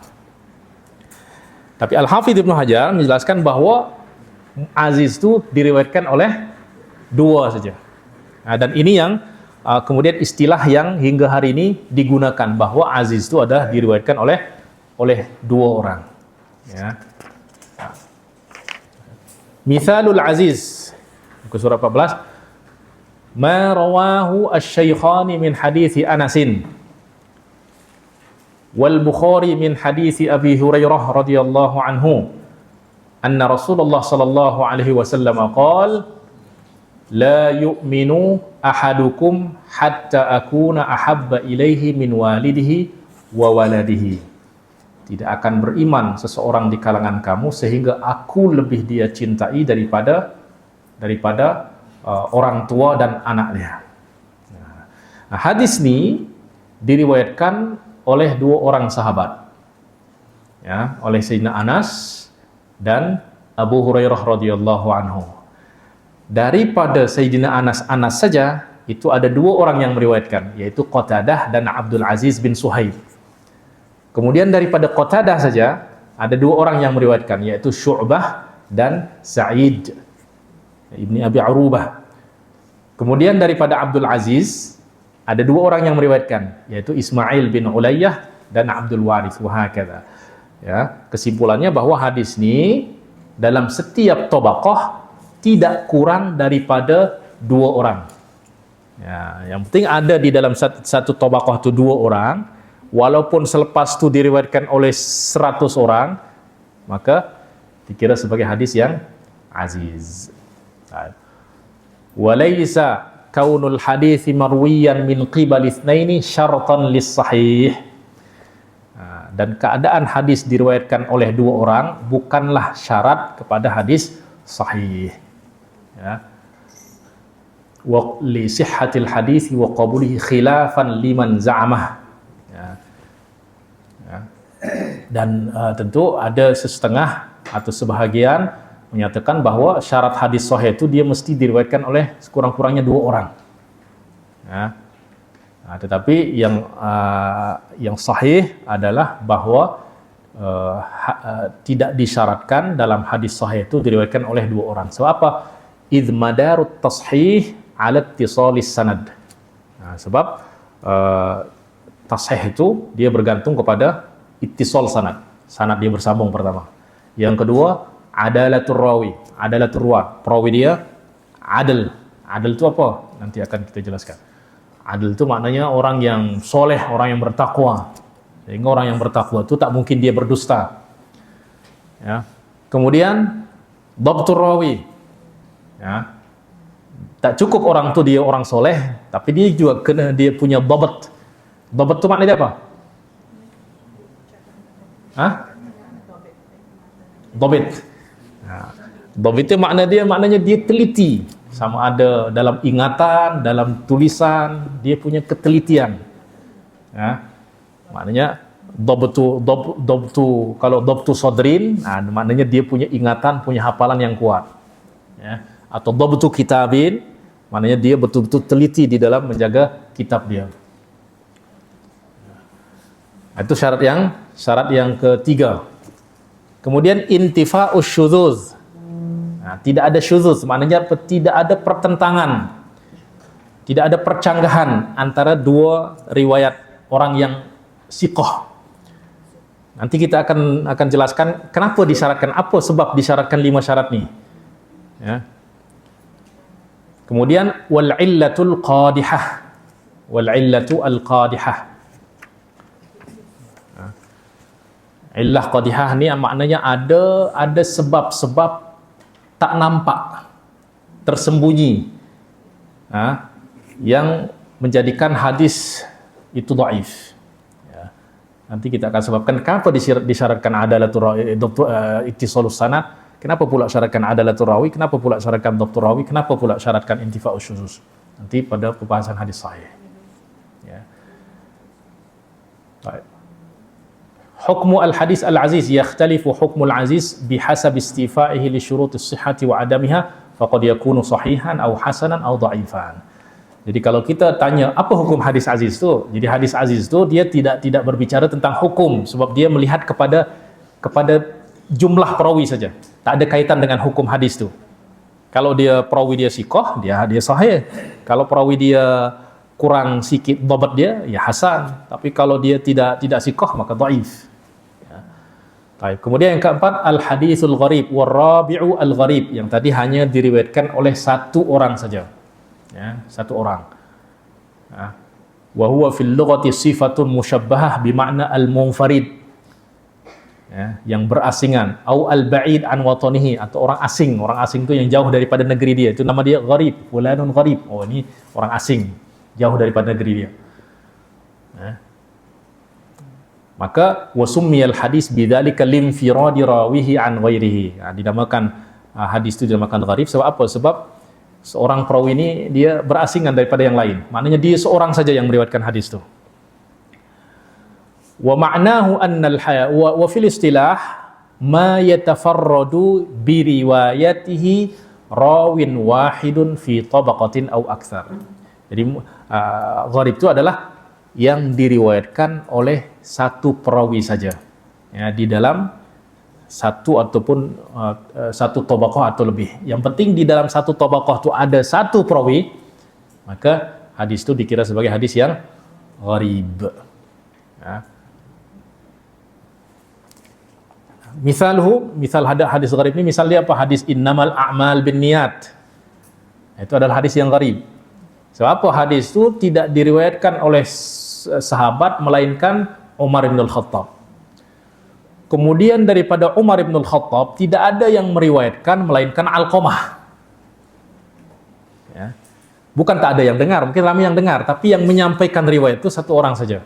Tapi Al-Hafidz Ibnu Hajar menjelaskan bahwa aziz itu diriwayatkan oleh 2 saja. Nah, dan ini yang kemudian istilah yang hingga hari ini digunakan, bahwa aziz itu adalah diriwayatkan oleh 2 orang. Ya. Mithalul aziz, muka surat 14, ma rawahu asy-syaikhani min hadithi Anasin wal Bukhari min hadithi Abi Hurairah radhiyallahu anhu anna Rasulullah sallallahu alaihi wasallam qala la yu'minu ahadukum hatta akuna ahabba ilaihi min walidihi wa waladihi. Tidak akan beriman seseorang di kalangan kamu sehingga aku lebih dia cintai daripada orang tua dan anaknya. Nah, hadis ini diriwayatkan oleh 2 orang sahabat, ya, oleh Sayyidina Anas dan Abu Hurairah radhiyallahu anhu. Daripada Sayyidina Anas saja itu ada 2 orang yang meriwayatkan, yaitu Qatadah dan Abdul Aziz bin Suhaib. Kemudian daripada Qatadah saja ada 2 orang yang meriwayatkan, yaitu Syu'bah dan Sa'id Ibni Abi Arubah. Kemudian daripada Abdul Aziz ada 2 orang yang meriwayatkan, yaitu Ismail bin Ulayyah dan Abdul Warith. Wahakadha. Ya, kesimpulannya bahwa hadis ini dalam setiap tabaqah tidak kurang daripada 2 orang. Ya, yang penting ada di dalam satu tabaqah itu 2 orang, walaupun selepas itu diriwayatkan oleh 100 orang, maka dikira sebagai hadis yang aziz. Walaysa kaunul hadithi marwiyan min qibal itsnaini syartan lis sahih. Dan keadaan hadis diriwayatkan oleh 2 orang bukanlah syarat kepada hadis sahih. Ya. Wa li sihhatil hadits wa qabulihi khilafan liman za'amah. Ya. Ya. Dan tentu ada setengah atau sebahagian menyatakan bahwa syarat hadis sahih itu dia mesti diriwayatkan oleh sekurang-kurangnya 2 orang. Ya. Nah, tetapi yang sahih adalah bahwa tidak disyaratkan dalam hadis sahih itu diriwayatkan oleh 2 orang. Sebab apa? Idz madarut tashih 'ala ittisalis sanad. Nah, sebab tashih itu dia bergantung kepada ittisal sanad. Sanad dia bersambung pertama. Yang kedua, adalatur rawi, adalatur ruwat. Perawi dia adil. Adil itu apa? Nanti akan kita jelaskan. Adil itu maknanya orang yang soleh, orang yang bertakwa. Sehingga orang yang bertakwa itu tak mungkin dia berdusta. Ya. Kemudian dhabtur rawi. Ya. Tak cukup orang itu dia orang soleh, tapi dia juga kena dia punya dhabt. Dhabt itu maknanya apa? Hah? Dhabit. Nah, dhabit itu maknanya dia teliti, sama ada dalam ingatan, dalam tulisan, dia punya ketelitian. Ya. Maknanya dhabtu kalau dhabtu sadrin, nah, maknanya dia punya ingatan, punya hafalan yang kuat. Ya. Atau dhabtu kitabin, maknanya dia betul-betul teliti di dalam menjaga kitab dia. Itu syarat yang ketiga. Kemudian intifa'us syudzuz. Nah, tidak ada syudzuz, maknanya tidak ada pertentangan. Tidak ada percanggahan antara 2 riwayat orang yang siqah. Nanti kita akan jelaskan kenapa disyaratkan, apa sebab disyaratkan 5 syarat nih. Ya. Kemudian wal illatul qadihah. Wal illatu al qadihah. Illah qadihah ni maknanya ada sebab-sebab tak nampak, tersembunyi, yang menjadikan hadis itu dhaif. Ya. Nanti kita akan sebabkan kenapa disyaratkan adalatul rawi, ittisalus sanad, kenapa pula syaratkan adalatul rawi, kenapa pula syaratkan dhabtur rawi, kenapa pula syaratkan intifa'us syuzuz. Nanti pada pembahasan hadis sahih. Ya. Baik. Hukmu al-hadis al-aziz yakhtalifu hukmu al-aziz bihasab istifa'ihi li syurutis sihhati wa adamiha faqad yakunu sahihan aw hasanan aw dha'ifan. Jadi kalau kita tanya apa hukum hadis aziz itu, jadi hadis aziz itu dia tidak berbicara tentang hukum, sebab dia melihat kepada jumlah perawi saja, tak ada kaitan dengan hukum hadis itu. Kalau dia perawi dia siqah, dia sahih. Kalau perawi dia kurang sikit dhabat dia, ya hasan. Tapi kalau dia tidak siqah maka dhaif. Ya. Baik. Kemudian yang keempat, al haditsul gharib war rabi'u al gharib, yang tadi hanya diriwayatkan oleh satu orang saja. Ya, satu orang. Ya. Wa huwa fil lughati sifatun musyabbahah bimakna al-munfarid. Ya, yang berasingan, au al-ba'id an watanihi, atau orang asing. Orang asing itu yang jauh daripada negeri dia. Itu nama dia gharib, fulanun gharib. Oh, ini orang asing, jauh daripada negeri dia. Ya. Maka wasummiyal hadis bidzalika limfiradi rawihi an ghairihi. Ya, dinamakan hadis itu dinamakan gharib sebab apa? Sebab seorang perawi ini dia berasingan daripada yang lain. Maknanya dia seorang saja yang meriwayatkan hadis itu. Wa ma'nahu annal wa fil istilah ma yatafarradu bi riwayatihi rawin wahidun fi tabaqatin aw aktsar. Jadi gharib itu adalah yang diriwayatkan oleh satu perawi saja. Ya, di dalam satu ataupun satu tabaqah atau lebih. Yang penting di dalam satu tabaqah itu ada satu perawi, maka hadis itu dikira sebagai hadis yang gharib. Ya. Misal hadis gharib ini misalnya apa? Hadis innamal a'mal binniyat. Itu adalah hadis yang gharib. Sebab apa? Hadis itu tidak diriwayatkan oleh sahabat melainkan Umar bin Al-Khattab. Kemudian daripada Umar bin Al-Khattab tidak ada yang meriwayatkan melainkan Alqamah. Ya. Bukan tak ada yang dengar, mungkin ramai yang dengar, tapi yang menyampaikan riwayat itu satu orang saja.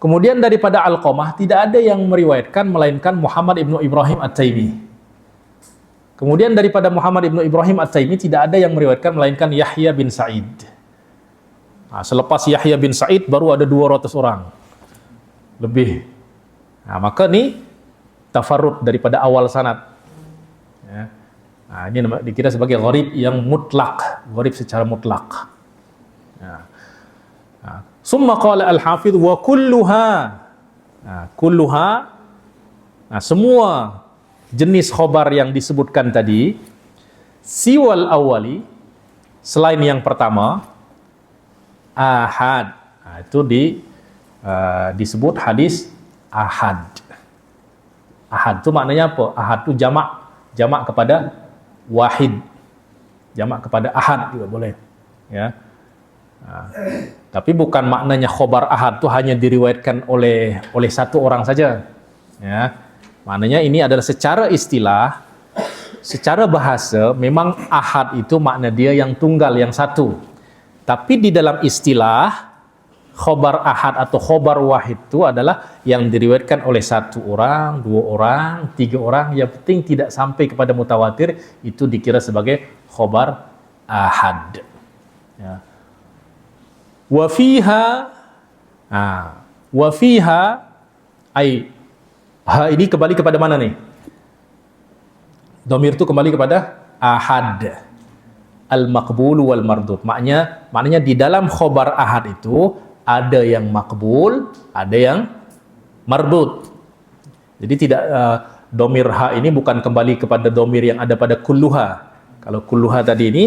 Kemudian daripada Alqamah tidak ada yang meriwayatkan melainkan Muhammad ibnu Ibrahim At-Taimi. Kemudian daripada Muhammad ibnu Ibrahim At-Taimi tidak ada yang meriwayatkan melainkan Yahya bin Sa'id. Nah, selepas Yahya bin Sa'id baru ada 200 orang lebih. Nah, maka ni tafarrud daripada awal sanad. Ya. Nah, ini dikira sebagai gharib yang mutlak, gharib secara mutlak. Ya. Nah, summa qala al-hafidh wa kulluha. Nah, kulluha, nah, semua jenis khobar yang disebutkan tadi, siwal awali, selain yang pertama, ahad. Nah, itu disebut hadis ahad. Ahad itu maknanya apa? Ahad itu jamak kepada wahid. Jamak kepada ahad juga boleh. Ya. Nah, tapi bukan maknanya khobar ahad itu hanya diriwayatkan oleh satu orang saja. Ya. Maknanya ini adalah secara istilah, secara bahasa memang ahad itu makna dia yang tunggal, yang satu. Tapi di dalam istilah khobar ahad atau khobar wahid itu adalah yang diriwayatkan oleh satu orang, dua orang, tiga orang, yang penting tidak sampai kepada mutawatir, itu dikira sebagai khobar ahad. Ya. Wa fiha ini kembali kepada mana nih? Dhamir itu kembali kepada ahad. Al-maqbul wal mardud. Maknanya di dalam khobar ahad itu ada yang makbul, ada yang mardud. Jadi tidak domir ha ini bukan kembali kepada domir yang ada pada kulluha. Kalau kulluha tadi ini,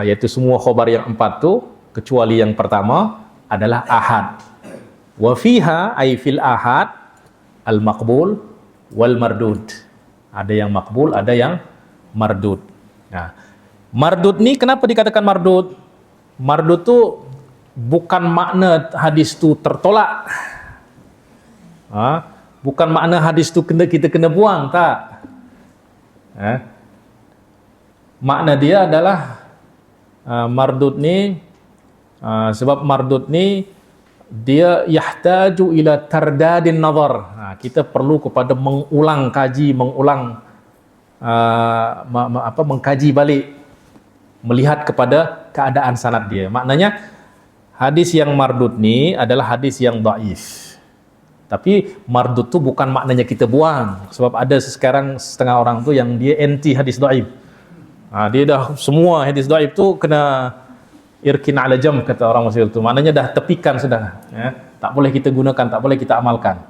yaitu semua khobar yang 4 itu, kecuali yang pertama adalah ahad. Wa fiha ay fil ahad al maqbul wal mardud. Ada yang makbul, ada yang mardud. Nah, mardud ini kenapa dikatakan mardud? Mardud itu bukan makna hadis itu tertolak. Bukan makna hadis itu kita kena buang, tak. Makna dia adalah mardud ni sebab mardud ni dia yahtaju ila tardadin nazar. Kita perlu kepada mengulang kaji, mengkaji balik, melihat kepada keadaan sanad dia. Maknanya hadis yang mardud ni adalah hadis yang dhaif. Tapi mardud itu bukan maknanya kita buang. Sebab ada sekarang setengah orang tuh yang dia anti hadis dhaif. Dia dah semua hadis dhaif tu kena irkin ala jam, kata orang Mesir tu. Maknanya dah tepikan sudah. Ya. Tak boleh kita gunakan, tak boleh kita amalkan.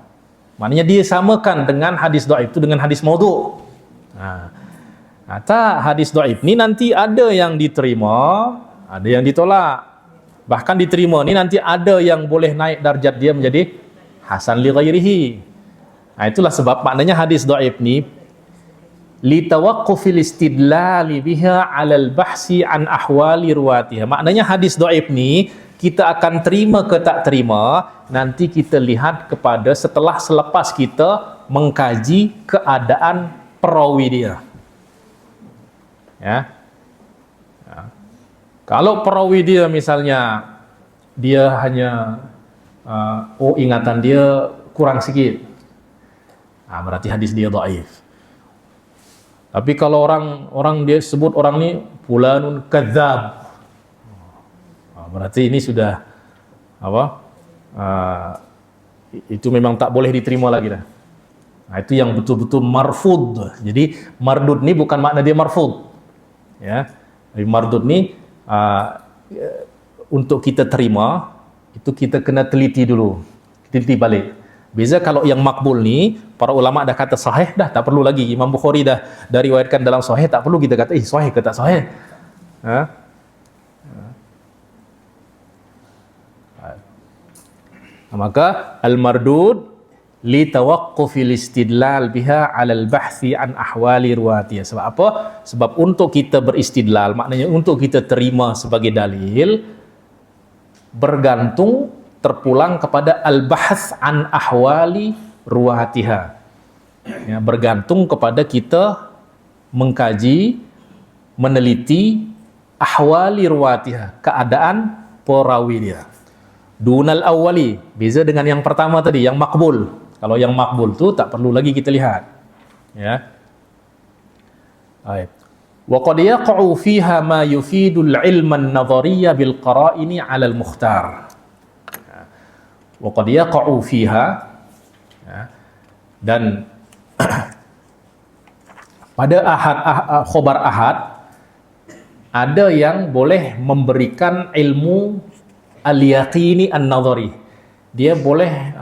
Maknanya dia samakan dengan hadis dhaif itu dengan hadis maudhu'. Tak, hadis dhaif ni nanti ada yang diterima, ada yang ditolak. Bahkan diterima ni nanti ada yang boleh naik darjat dia menjadi hasan li ghairihi. Itulah sebab maknanya hadis dhaif ni li tawaqqufil istidlali biha 'alal bahsi an ahwali ruwatiha. Maknanya hadis dhaif ni kita akan terima ke tak terima nanti kita lihat kepada selepas kita mengkaji keadaan perawi dia. Ya. Kalau perawi dia misalnya dia hanya ingatan dia kurang sikit, berarti hadis dia dhaif. Tapi kalau orang dia sebut orang ni fulanun kadzab, berarti ini sudah itu memang tak boleh diterima lagi dah. Itu yang betul-betul marfud. Jadi mardud ni bukan makna dia marfud. Ya. Mardud ni untuk kita terima itu kita kena teliti dulu, teliti balik. Beza kalau yang makbul ni, para ulama dah kata sahih dah, tak perlu lagi. Imam Bukhari dah riwayatkan dalam sahih, tak perlu kita kata sahih ke tak sahih. Maka al-mardud li tawaqqufil istidlal biha 'alal bahthi an ahwali ruwatiyah. Sebab apa? Sebab untuk kita beristidlal, maknanya untuk kita terima sebagai dalil, bergantung terpulang kepada al-bahth an ahwali ruwatiha. Ya, bergantung kepada kita mengkaji, meneliti ahwali ruwatiha, keadaan perawi dia. Dunal awwali, beza dengan yang pertama tadi, yang makbul. Kalau yang makbul tu tak perlu lagi kita lihat. Ya. Baik. Wa qad yaqa'u fiha ma yufidul ilma an-nadhariyya bil qara'ini 'ala al-mukhtar. Wa qad yaqa'u fiha, dan pada khobar ahad ada yang boleh memberikan ilmu al-yaqini an-nadhari. Dia boleh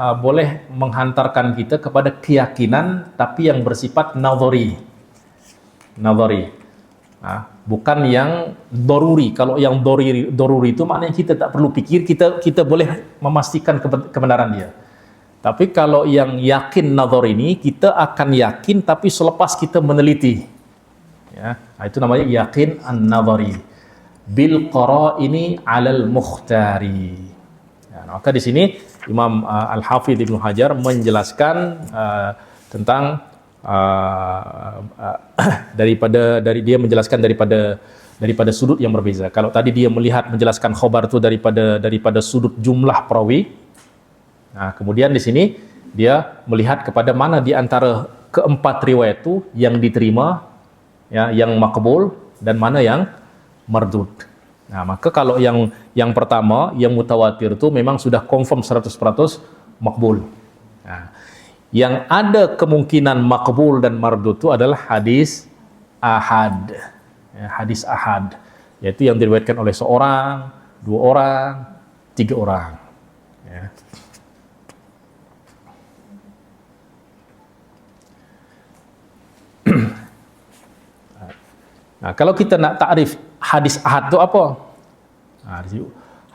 menghantarkan kita kepada keyakinan tapi yang bersifat nadhari. Bukan yang doruri. Kalau yang doruri itu maknanya kita tak perlu pikir, kita boleh memastikan kebenaran dia. Tapi kalau yang yakin nadhar ini, kita akan yakin tapi selepas kita meneliti. Ya, itu namanya yakin an-nadhari. Bil qara'ini 'alal mukhtari. Ya, maka di sini Imam Al-Hafidh Ibnu Hajar menjelaskan tentang dari dia menjelaskan daripada sudut yang berbeza. Kalau tadi dia menjelaskan khobar itu daripada sudut jumlah perawi. Nah, kemudian di sini dia melihat kepada mana di antara keempat riwayat itu yang diterima, ya, yang makbul dan mana yang mardud. Nah, maka kalau yang pertama, yang mutawatir itu memang sudah confirm 100% makbul. Nah, yang ada kemungkinan makbul dan mardud itu adalah hadis ahad. Ya, hadis ahad, yaitu yang diriwayatkan oleh seorang, dua orang, tiga orang. Ya. Nah, kalau kita nak takrif hadis ahad itu apa?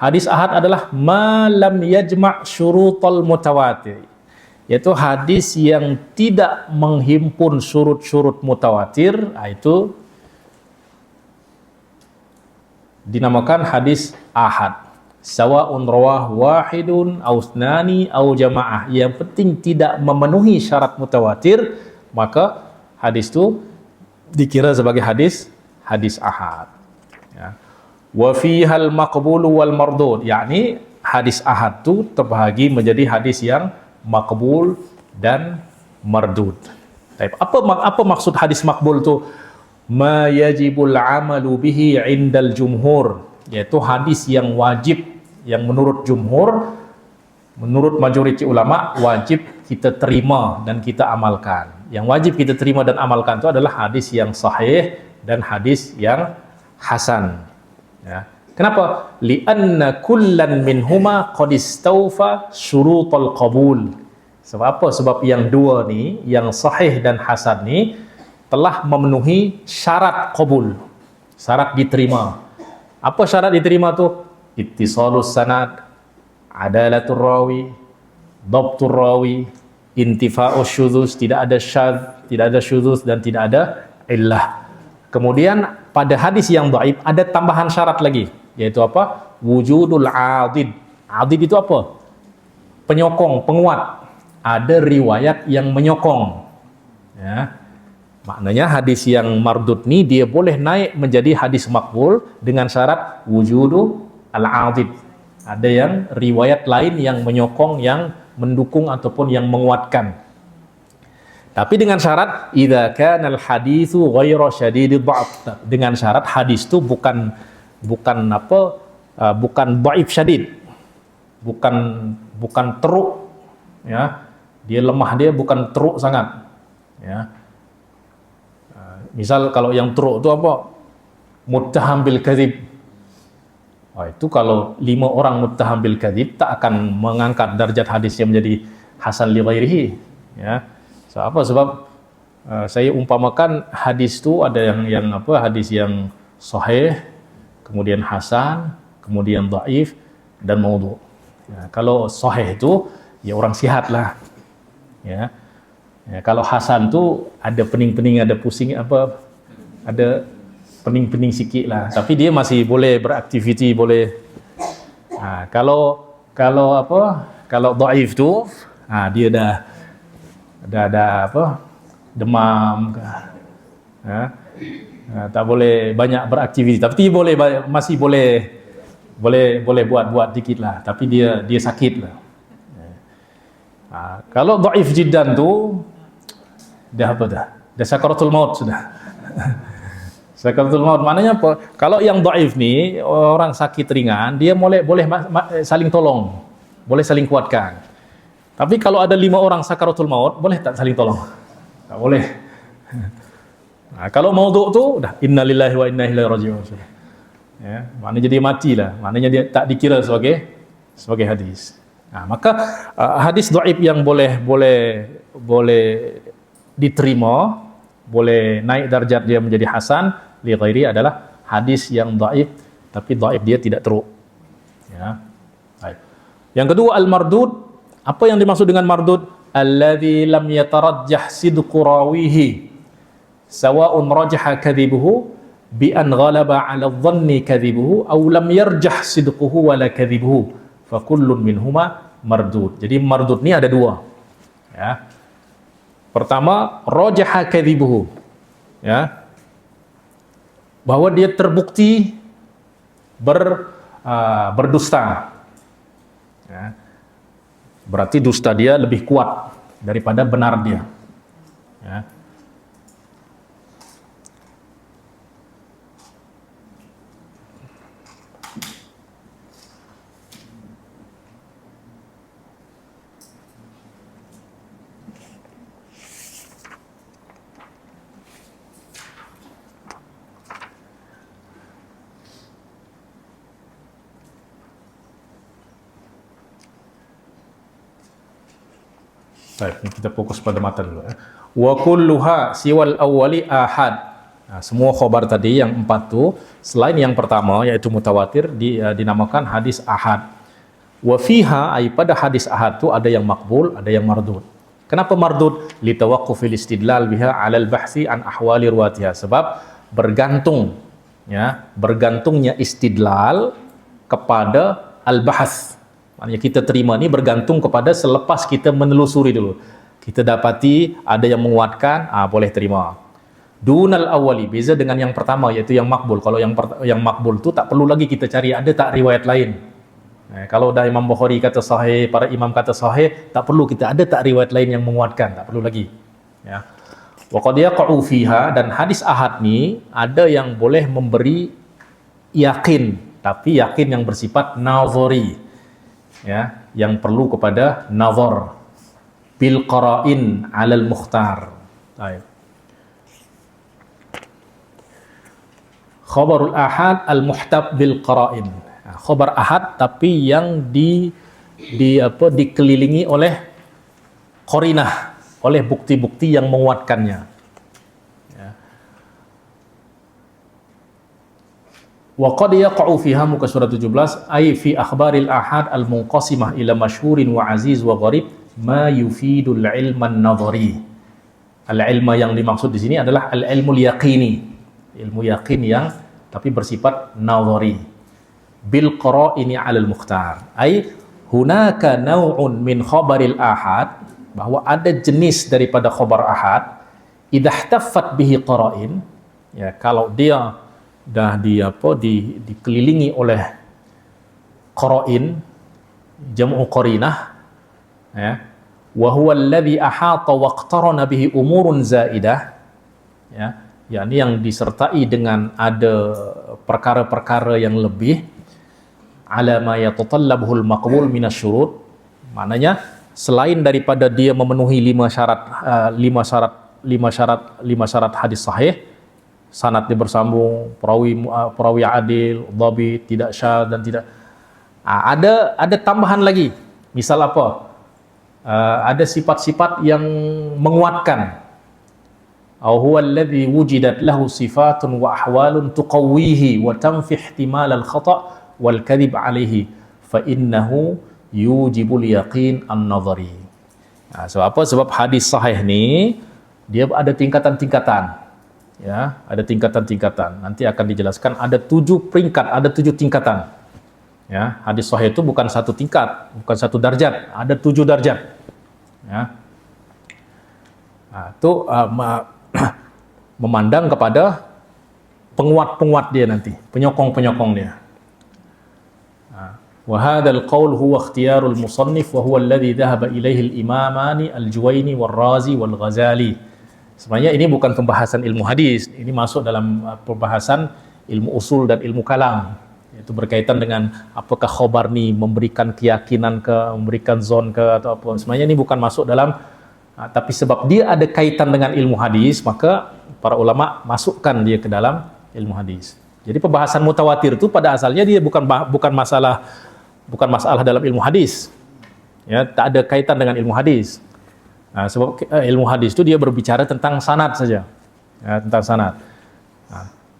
Hadis ahad adalah ma lam yajma' syurutal mutawatir. Yaitu hadis yang tidak menghimpun syurut-syurut mutawatir, itu dinamakan hadis ahad. Sawa'un rawah wahidun aw thnani aw jamaah. Yang penting tidak memenuhi syarat mutawatir, maka hadis itu dikira sebagai hadis ahad. Ya. Wa fihal maqbul wal mardud, yakni hadis ahad itu terbahagi menjadi hadis yang makbul dan mardud. Apa maksud hadis makbul itu? Ma yajibul amalu bihi indal jumhur, yaitu hadis yang wajib, yang menurut jumhur Menurut majoriti ulama, wajib kita terima dan kita amalkan. Yang wajib kita terima dan amalkan itu adalah hadis yang sahih dan hadis yang hasan. Ya. Kenapa? Li'anna kullan minhuma qad istawfa syurutal qabul. Sebab apa? Sebab yang dua ni, yang sahih dan hasan ni telah memenuhi syarat qabul, syarat diterima. Apa syarat diterima tu? Ittisalus sanad, adalatul rawi, dhabtur rawi, intifa'us syudzuz, tidak ada syadz, tidak ada syudzuz dan tidak ada illah. Kemudian pada hadis yang dhaif ada tambahan syarat lagi, yaitu apa? Wujudul adid. Adid itu apa? Penyokong, penguat. Ada riwayat yang menyokong. Ya. Maknanya hadis yang mardud ni dia boleh naik menjadi hadis makbul dengan syarat wujudu al-adid. Ada yang riwayat lain yang menyokong, yang mendukung ataupun yang menguatkan. Tapi dengan syarat idza kana al-haditsu ghairu syadidid dha'f. Dengan syarat hadis itu bukan dhaif syadid. Bukan teruk, ya. Dia lemah, dia bukan teruk sangat. Ya. Misal kalau yang teruk itu apa? Muttaham bil kadzib. Itu kalau 5 orang muttaham bil kadzib tak akan mengangkat darjat hadisnya menjadi hasan li ghairihi. Ya. Sebab saya umpamakan hadis itu ada yang hadis yang sahih, kemudian hasan, kemudian dhaif dan maudhu. Ya, kalau sahih itu ya orang sihat lah. Ya. Ya, kalau hasan tuh ada pening-pening, ada pusing ada pening-pening sikit lah. Tapi dia masih boleh beraktiviti, boleh. Nah, kalau dhaif tuh, dia dah demam, tak boleh banyak beraktiviti. Tapi dia masih boleh buat dikit lah. Tapi dia sakit lah. Kalau dhaif jiddan tuh dah sakaratul maut sudah. Sakaratul maut maknanya apa? Kalau yang dhaif ni orang sakit ringan, dia boleh saling tolong, boleh saling kuatkan. Tapi kalau ada 5 orang sakaratul maut, boleh tak saling tolong? Tak boleh. Kalau maudhu tu dah innalillahi wa inna ilaihi raji'un. Ya, maknanya jadi matilah. Maknanya dia tak dikira sebagai hadis. Maka hadis dhaif yang boleh diterima, boleh naik darjat dia menjadi hasan li ghairi adalah hadis yang dhaif tapi dhaif dia tidak teruk. Ya. Baik. Yang kedua al-mardud. Apa yang dimaksud dengan mardud? Alladzi lam yatarajjah sidqu rawihi sawa'un rajaha kadhibuhu bi an ghalaba 'ala adh-dhanni kadhibuhu aw lam yarjah sidquhu wala kadhibuhu fa kullun minhuma mardud. Jadi mardud ni ada 2. Ya. Pertama, rajaha kadhibuhu. Ya. Bahwa dia terbukti berdusta. Ya. Berarti dusta dia lebih kuat daripada benar dia. Ya. Baik, ini kita fokus pada matan dulu. Wa kulluha siwal awwali ahad. Semua khabar tadi yang 4 tu selain yang pertama yaitu mutawatir dinamakan hadis ahad. Wa fiha ay pada hadis ahad tu ada yang makbul, ada yang mardud. Kenapa mardud? Li tawaqqufil istidlal biha 'alal bahsi an ahwali ruwatiha. Sebab bergantungnya istidlal kepada al-bahs. Maknanya kita terima ni bergantung kepada selepas kita menelusuri dulu. Kita dapati ada yang menguatkan, boleh terima. Dunal awali, beza dengan yang pertama yaitu yang makbul. Kalau yang makbul tu tak perlu lagi kita cari ada tak riwayat lain. Kalau dah Imam Bukhari kata sahih, para imam kata sahih, tak perlu kita ada tak riwayat lain yang menguatkan, tak perlu lagi. Ya. Wa qad yaqa'u fiha, dan hadis ahad ni ada yang boleh memberi yakin, tapi yakin yang bersifat nazari. Ya, yang perlu kepada nazar bil qara'in 'alal mukhtar. Baik. Khabarul ahad al muhtab bil qara'in. Khabar ahad tapi yang dikelilingi oleh qarinah, oleh bukti-bukti yang menguatkannya. Ya. Wa qad yaqa'u fiha, muka surat 17, ay fi akhbaril ahad al munqasimah ila masyhurin wa aziz wa gharib ma yufidul ilman nadhari. Al-ilma yang dimaksud di sini adalah al-ilmul yaqini, ilmu yakin yang tapi bersifat nadhari. Bil qara'ini 'alal mukhtar, ay hunaka naw'un min khabaril ahad, bahwa ada jenis daripada khabar ahad idza ihtaffat bihi qara'in, ya, kalau dia dah dikelilingi oleh qara'in, jam'u qarinah, ya, wa huwa alladhi ahata wa iqtarana bihi umurun zaidah, ya, yakni yang disertai dengan ada perkara-perkara yang lebih, ala ma yatatallabuhu al-maqbul minasyurut, maknanya selain daripada dia memenuhi 5 syarat hadis sahih, sanadnya bersambung, perawi adil, dhabit, tidak syadz dan tidak, ada tambahan lagi. Misal apa? Ada sifat-sifat yang menguatkan. Aw huwa alladhi wujidat lahu sifatun wa ahwalun tuqawwihi wa tanfi ihtimal al-khata' wal kadhib alaihi fa innahu yujibul yaqin an-nadhari. Sebab apa? Sebab hadis sahih ni dia ada tingkatan-tingkatan. Ya, ada tingkatan-tingkatan. Nanti akan dijelaskan ada 7 peringkat, ada 7 tingkatan. Ya, hadis sahih itu bukan satu tingkat, bukan satu darjat, ada 7 darjat. Ya. Itu memandang kepada penguat-penguat dia nanti, penyokong-penyokong dia. Wa hadzal qaul huwa ikhtiyarul musannif wa huwa alladhi dhahaba ilaihi al-imamani al-Juwaini wal-Razi wal-Ghazali. Sebenarnya ini bukan pembahasan ilmu hadis, ini masuk dalam pembahasan ilmu usul dan ilmu kalam. Itu berkaitan dengan apakah khabar ni memberikan keyakinan ke, memberikan zon ke atau apa. Sebenarnya ini bukan masuk dalam, tapi sebab dia ada kaitan dengan ilmu hadis, maka para ulama masukkan dia ke dalam ilmu hadis. Jadi pembahasan mutawatir itu pada asalnya dia bukan masalah dalam ilmu hadis. Ya, tak ada kaitan dengan ilmu hadis. Sebab ilmu hadis itu dia berbicara tentang sanad saja. Ya, tentang sanad.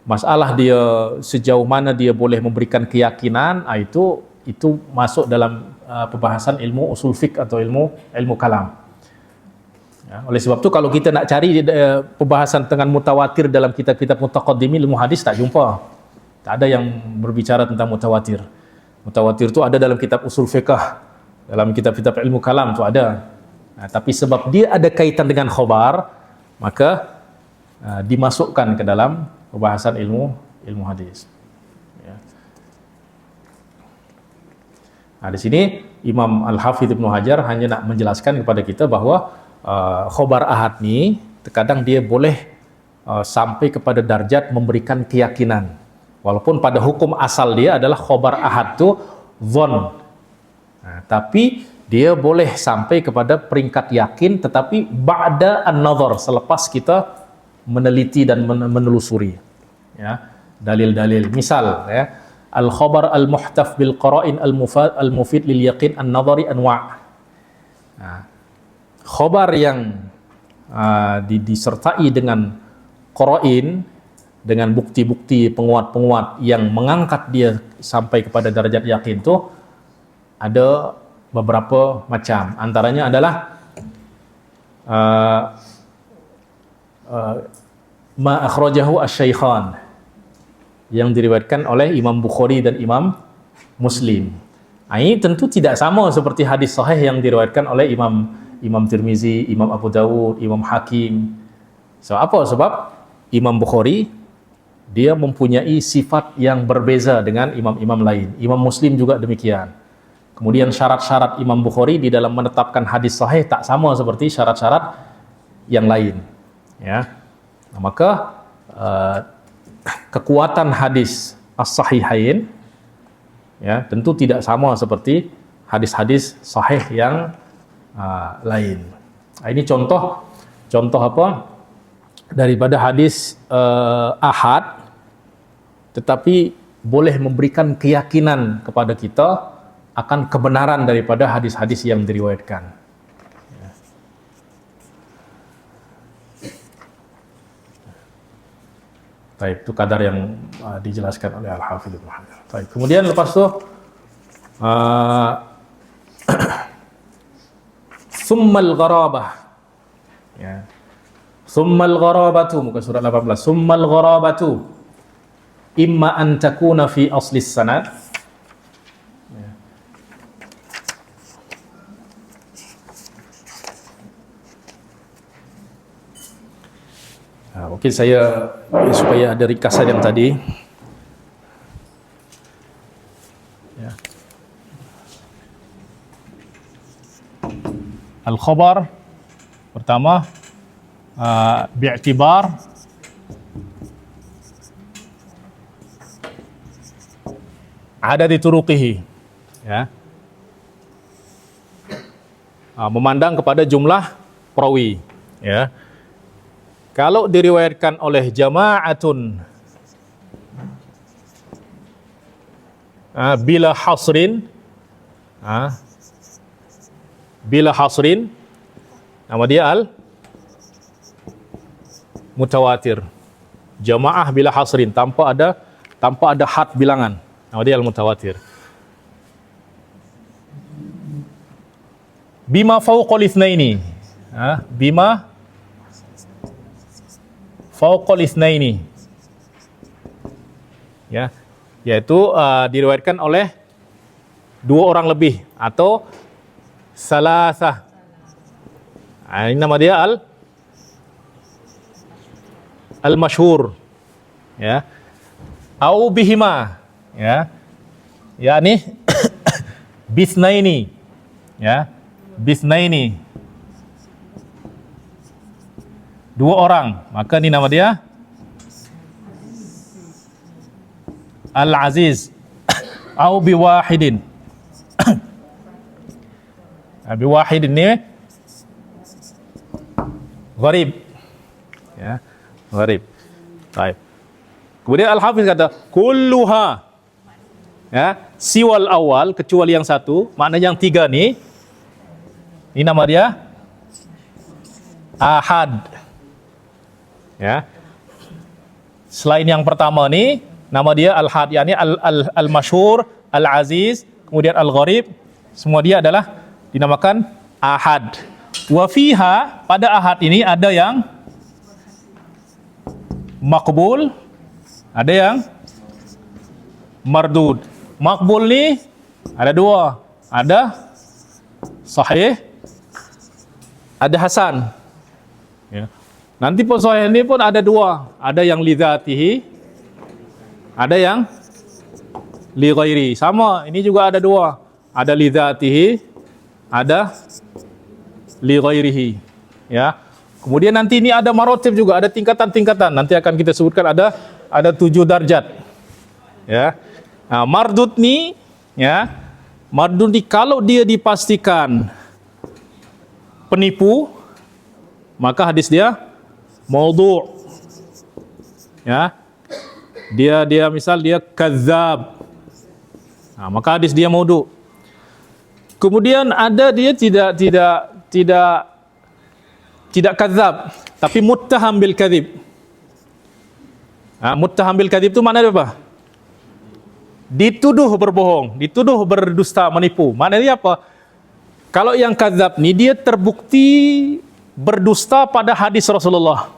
Masalah dia sejauh mana dia boleh memberikan keyakinan, itu masuk dalam pembahasan ilmu usul fiqh atau ilmu kalam. Ya, oleh sebab itu kalau kita nak cari pembahasan tentang mutawatir dalam kitab-kitab mutaqaddimin ilmu hadis, tak jumpa. Tak ada yang berbicara tentang mutawatir. Mutawatir itu ada dalam kitab usul fiqh, dalam kitab-kitab ilmu kalam itu ada. Tapi sebab dia ada kaitan dengan khabar, maka dimasukkan ke dalam pembahasan ilmu hadis. Ya. Di sini Imam Al-Hafidh Ibnu Hajar hanya nak menjelaskan kepada kita bahawa khabar ahad ni terkadang dia boleh sampai kepada darjat memberikan keyakinan, walaupun pada hukum asal dia adalah khabar ahad tu dhon. Tapi dia boleh sampai kepada peringkat yakin, tetapi ba'da an-nazar, selepas kita meneliti dan menelusuri, ya, dalil-dalil. Misal, ya, al-khabar al-muhtaf bil qara'in al-mufid lil yaqin an-nazari anwa'. Khabar yang disertai dengan qara'in, dengan bukti-bukti penguat-penguat yang mengangkat dia sampai kepada derajat yakin itu ada beberapa macam. Antaranya adalah ma akhrajahu asy-syaikhan, yang diriwayatkan oleh Imam Bukhari dan Imam Muslim. Ini tentu tidak sama seperti hadis sahih yang diriwayatkan oleh Imam Tirmizi, Imam Abu Dawud, Imam Hakim. Sebab apa? Sebab Imam Bukhari dia mempunyai sifat yang berbeza dengan imam-imam lain. Imam Muslim juga demikian. Kemudian syarat-syarat Imam Bukhari di dalam menetapkan hadis sahih tak sama seperti syarat-syarat yang lain. Ya. Maka kekuatan hadis as-sahihain, ya, tentu tidak sama seperti hadis-hadis sahih yang lain. Ini contoh apa? Daripada hadis ahad, tetapi boleh memberikan keyakinan kepada kita akan kebenaran daripada hadis-hadis yang diriwayatkan. Baik, itu kadar yang dijelaskan oleh Al-Hafidz Ibnu Hajar. Baik, kemudian lepas itu summal gharabah. Ya. Summal gharabatu, muka surat 18. Summal gharabatu imma an takuna fi asli sanad. Ya. Mungkin saya supaya ada ringkasan yang tadi. Ya. Al-khabar pertama bi'tibar adad turuqihi, ya. Memandang kepada jumlah perawi, ya. Kalau diriwayatkan oleh jama'atun bila hasrin, nama dia al-mutawatir. Jamaah bila hasrin, tanpa ada had bilangan, nama dia al-mutawatir. Bima fawqal itsnaini, bima fawqal itsnaini, ya, yaitu diriwayatkan oleh dua orang lebih atau salasah. Ini nama dia al-masyhur, ya. Au bihima, ya. Yani bisnaini, ya. Bisnaini, dua orang, maka ini nama dia al-aziz. Au biwahidin, biwahid ini gharib, ya, gharib. Baik. Kemudian Al-Hafiz kata kulluha, ya, siwal awal, kecuali yang satu, maknanya yang tiga nih, ini nama dia ahad, ya. Selain yang pertama nih, nama dia al-had, yakni al-masyhur, al-aziz, kemudian al-gharib, semua dia adalah dinamakan ahad. Wa fiha, pada ahad ini ada yang maqbul, ada yang mardud. Maqbul nih ada dua, ada sahih, ada hasan, ya. Nanti pun sahih ini pun ada dua, ada yang li dzatihi, ada yang li ghairi. Sama, ini juga ada dua, ada li dzatihi, ada li ghairihi, ya. Kemudian nanti ini ada marotib juga, ada tingkatan-tingkatan. Nanti akan kita sebutkan ada 7 darjat, ya. Nah, mardud nih, ya. Mardud nih kalau dia dipastikan penipu, maka hadis dia maudhu', ya. Dia misal dia kadzab, nah, maka hadis dia maudhu'. Kemudian ada dia tidak kadzab, tapi muttaham bil kadzib. Nah, muttaham bil kadzib itu maknanya apa? Dituduh berbohong, dituduh berdusta, menipu. Maknanya apa? Kalau yang kadzab nih dia terbukti berdusta pada hadis Rasulullah.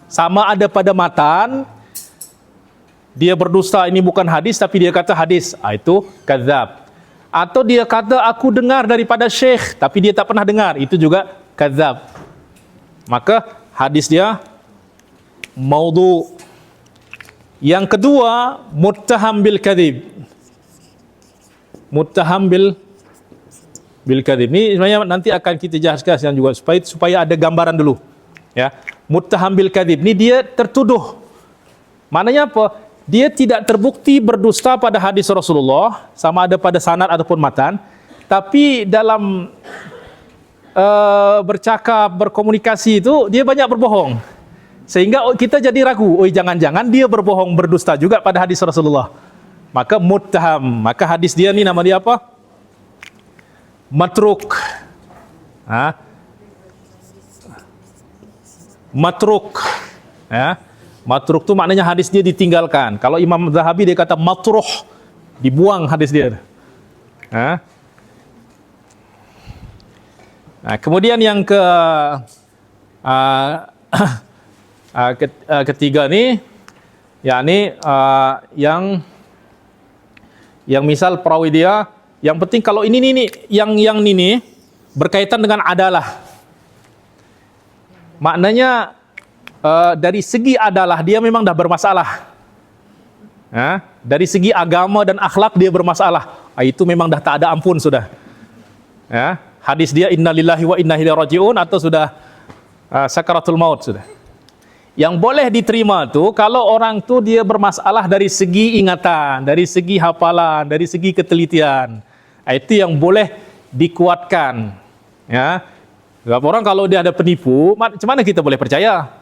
Sama ada pada matan, dia berdusta ini bukan hadis tapi dia kata hadis, itu kadzab. Atau dia kata aku dengar daripada syekh tapi dia tak pernah dengar, itu juga kadzab. Maka hadis dia maudhu'. Yang kedua, muttaham bil kadzib. Muttaham bil kadzib. Ini sebenarnya nanti akan kita jelaskan juga supaya ada gambaran dulu, ya. Muttaham bil kadzib ini dia tertuduh. Maknanya apa? Dia tidak terbukti berdusta pada hadis Rasulullah, sama ada pada sanad ataupun matan, tapi dalam bercakap, berkomunikasi itu dia banyak berbohong. Sehingga kita jadi ragu, oh jangan-jangan dia berbohong, berdusta juga pada hadis Rasulullah. Maka muttaham, maka hadis dia ni nama dia apa? Matruk. Matruk. Ya. Matruk tu maknanya hadis dia ditinggalkan. Kalau Imam Zahabi dia kata matruh, dibuang hadis dia. Nah, kemudian yang ketiga ni, yakni yang misal perawi dia, yang penting kalau ini yang ini berkaitan dengan adalah. Maknanya dari segi adalah dia memang dah bermasalah. Dari segi agama dan akhlak dia bermasalah. Itu memang dah tak ada ampun sudah. Hadis dia innalillahi wa inna ilaihi rajiun atau sudah sakaratul maut sudah. Yang boleh diterima tu kalau orang tu dia bermasalah dari segi ingatan, dari segi hafalan, dari segi ketelitian. Itu yang boleh dikuatkan. Ya. Sebab orang kalau dia ada penipu, macam mana kita boleh percaya?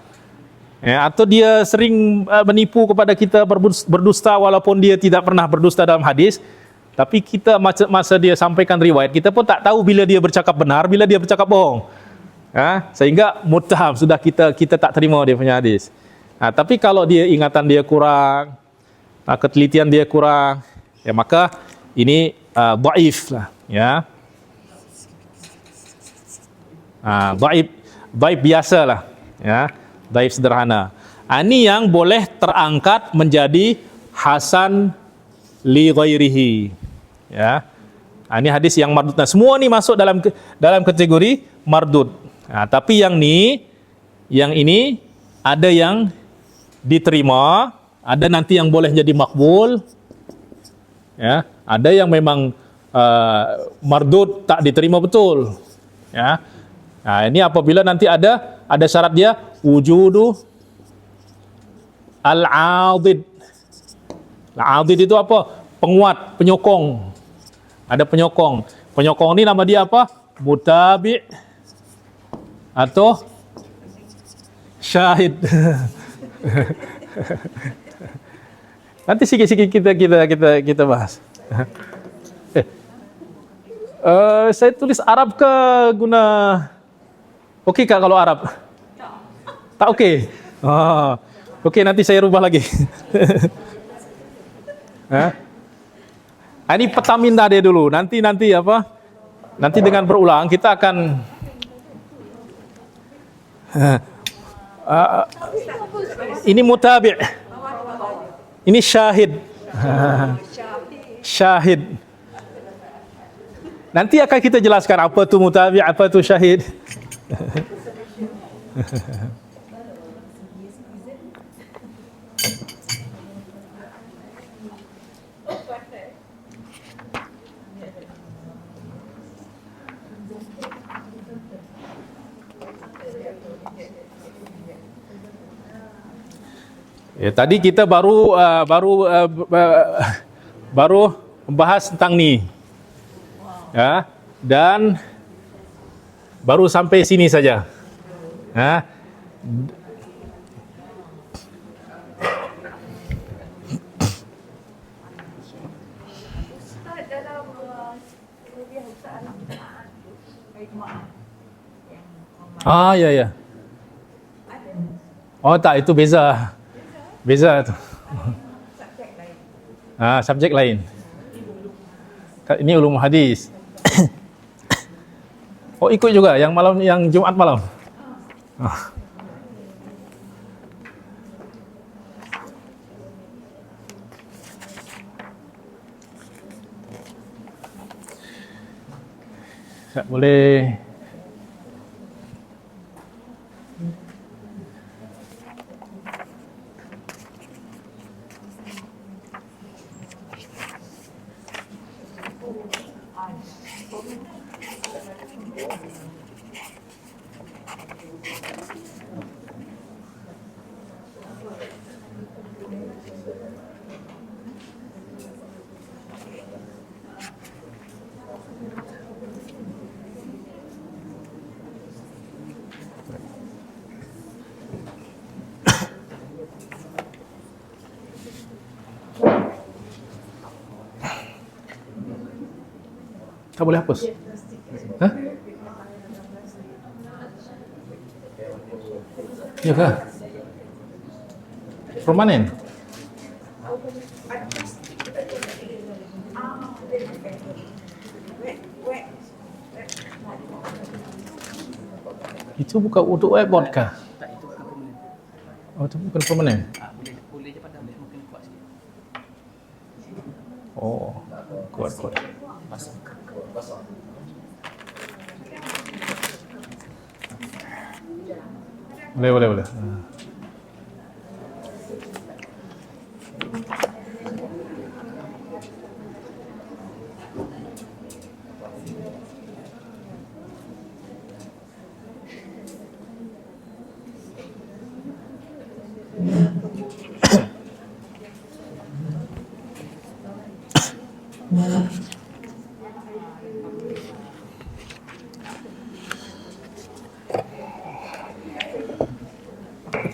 Ya, atau dia sering menipu kepada kita, berdusta walaupun dia tidak pernah berdusta dalam hadis. Tapi kita masa dia sampaikan riwayat, kita pun tak tahu bila dia bercakap benar, bila dia bercakap bohong. Sehingga muttaham, sudah kita tak terima dia punya hadis. Tapi kalau dia ingatan dia kurang, ketelitian dia kurang, ya maka ini dhaif lah, ya. Dhaif biasa lah, ya. Dhaif sederhana. Ini yang boleh terangkat menjadi hasan li ghairihi. Ya. Ini hadis yang mardud. Nah, semua ni masuk dalam kategori mardud. Tapi yang ini ada yang diterima, ada nanti yang boleh jadi makbul. Ya, ada yang memang mardud tak diterima betul. Ya. Nah, ini apabila nanti ada syarat dia wujudu al-'adid. Al-'adid itu apa? Penguat, penyokong. Ada penyokong. Penyokong ini nama dia apa? Mutabi' atau syahid. Nanti sikit-sikit kita bahas. Saya tulis Arab ke guna okey kah kalau Arab? Tak okey. Okey, nanti saya rubah lagi. Ini petaminda dia dulu. Nanti apa? Nanti dengan berulang kita akan ini mutabi'. Ini syahid. Syahid. Nanti akan kita jelaskan apa tu mutabi', apa tu syahid. Ya, tadi kita baru membahas tentang ni. Ya, dan baru sampai sini saja. Ya. Ya. Oh tak, itu beza. Beza tu. Subjek lain. Ini ulum hadis. Oh, ikut juga yang malam, yang Jumaat malam. Tak boleh. Tak boleh hapus. Hah? Ya ke? Permanen? Itu bukan untuk whiteboard kah? Tak, itu bukan permanen. Oh, itu bukan permanen. Boleh je padam, mungkin kuat sikit. Oh, kuat. Boleh.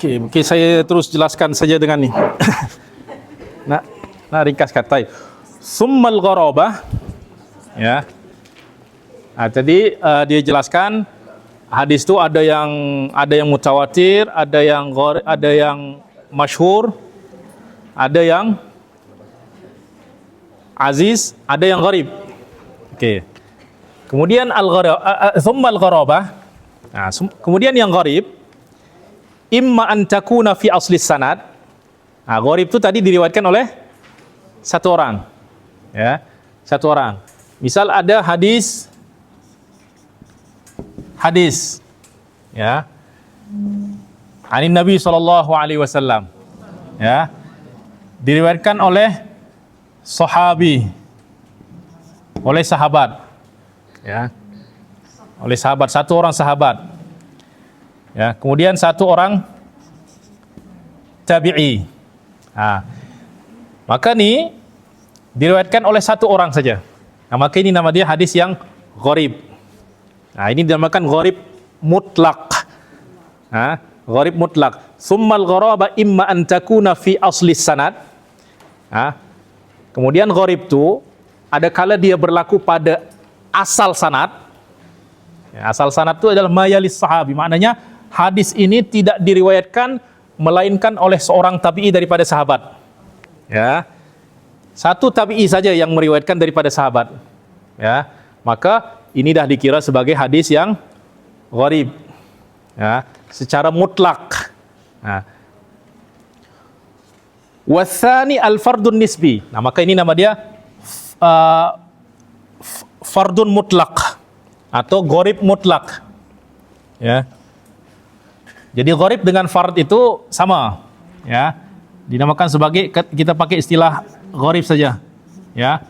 Okey, saya terus jelaskan saja dengan ni. nak ringkas kata. Summal gharabah, ya. Tadi dia jelaskan hadis tu ada yang mutawatir, ada yang masyhur, ada yang aziz, ada yang gharib. Okey. Kemudian summal gharabah. Kemudian yang gharib imma an takuna fi asli sanad. Gharib itu tadi diriwayatkan oleh satu orang. Ya, satu orang. Misal ada hadis ya. Anin Nabi sallallahu alaihi wasallam. Ya. Diriwayatkan oleh sahabi, oleh sahabat. Ya. Oleh sahabat, satu orang sahabat. Ya, kemudian satu orang tabi'i. Maka ni diriwayatkan oleh satu orang saja. Maka ini nama dia hadis yang gharib. Ini dinamakan gharib mutlak. Gharib mutlak. Summal gharaba imma an takuna fi asli sanad. Kemudian gharib itu ada kala dia berlaku pada asal sanad. Asal sanad itu adalah mayalis sahabi. Maknanya hadis ini tidak diriwayatkan melainkan oleh seorang tabi'i daripada sahabat. Ya. Satu tabi'i saja yang meriwayatkan daripada sahabat. Ya. Maka ini dah dikira sebagai hadis yang gharib. Ya, secara mutlak. Watsani al-fardun nisbi. Maka ini nama dia fardun mutlak atau gharib mutlak. Ya. Jadi gharib dengan fard itu sama, ya. Dinamakan sebagai, kita pakai istilah gharib saja, ya.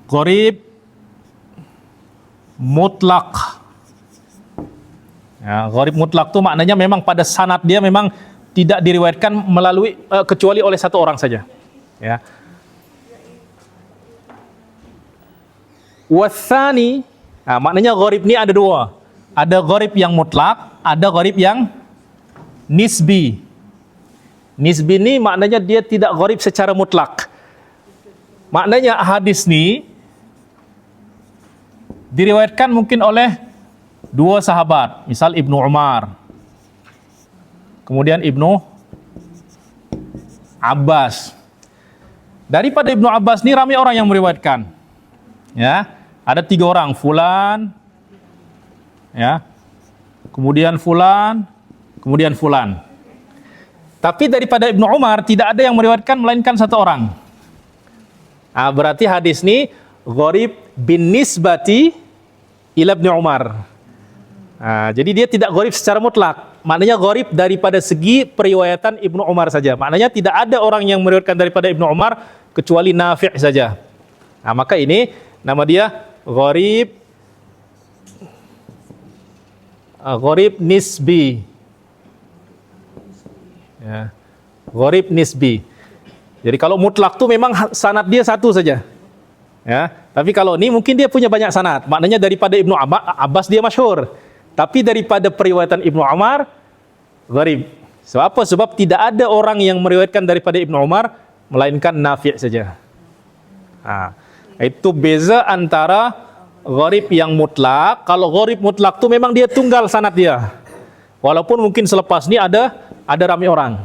Gharib mutlak. Ya, gharib mutlak itu maknanya memang pada sanad dia memang tidak diriwayatkan melalui kecuali oleh satu orang saja, ya. Watsani, maknanya gharib ini ada dua. Ada gharib yang mutlak, ada gharib yang nisbi. Nisbi ini maknanya dia tidak gharib secara mutlak. Maknanya hadis ini diriwayatkan mungkin oleh dua sahabat, misal Ibnu Umar, kemudian Ibnu Abbas. Daripada Ibnu Abbas ini ramai orang yang meriwayatkan. Ya, ada 3 orang, fulan, ya, kemudian fulan, kemudian fulan. Tapi daripada Ibnu Umar tidak ada yang meriwayatkan melainkan satu orang. Berarti hadis ini gharib bin nisbati ila Ibnu Umar. Jadi dia tidak gharib secara mutlak. Maknanya gharib daripada segi periwayatan Ibnu Umar saja. Maknanya tidak ada orang yang meriwayatkan daripada Ibnu Umar kecuali Nafi' saja. Maka ini nama dia gharib nisbi. Ya. Gharib nisbi. Jadi kalau mutlak tu memang sanad dia satu saja. Ya. Tapi kalau ini mungkin dia punya banyak sanad. Maknanya daripada Ibnu Abbas dia masyhur. Tapi daripada periwayatan Ibnu Umar gharib. Sebab apa? Sebab tidak ada orang yang meriwayatkan daripada Ibnu Umar melainkan Nafi' saja. Itu beza antara gharib yang mutlak. Kalau gharib mutlak tuh memang dia tunggal sanad dia. Walaupun mungkin selepas ini ada ramai orang.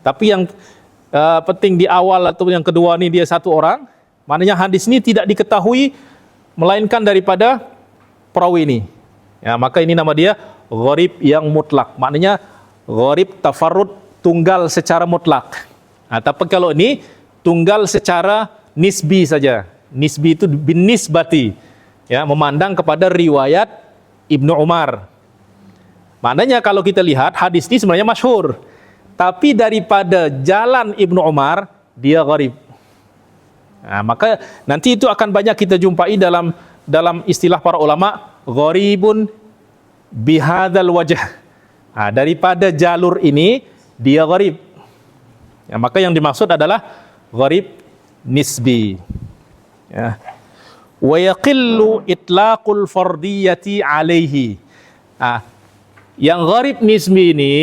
Tapi yang penting di awal atau yang kedua ini dia satu orang. Maknanya hadis ini tidak diketahui melainkan daripada perawi ini. Ya, maka ini nama dia gharib yang mutlak. Maknanya gharib tafarrud, tunggal secara mutlak. Nah, tapi kalau ini tunggal secara nisbi saja. Nisbi itu bin nisbati. Ya, memandang kepada riwayat Ibnu Umar. Maknanya kalau kita lihat hadis ini sebenarnya masyhur. Tapi daripada jalan Ibnu Umar dia gharib. Nah, maka nanti itu akan banyak kita jumpai dalam istilah para ulama, gharibun bihadzal wajh. Nah, daripada jalur ini dia gharib. Ya, maka yang dimaksud adalah gharib nisbi. Ya. Wa yaqillu itlaqul fardiyati alaihi. Nah, yang gharib nisbi ini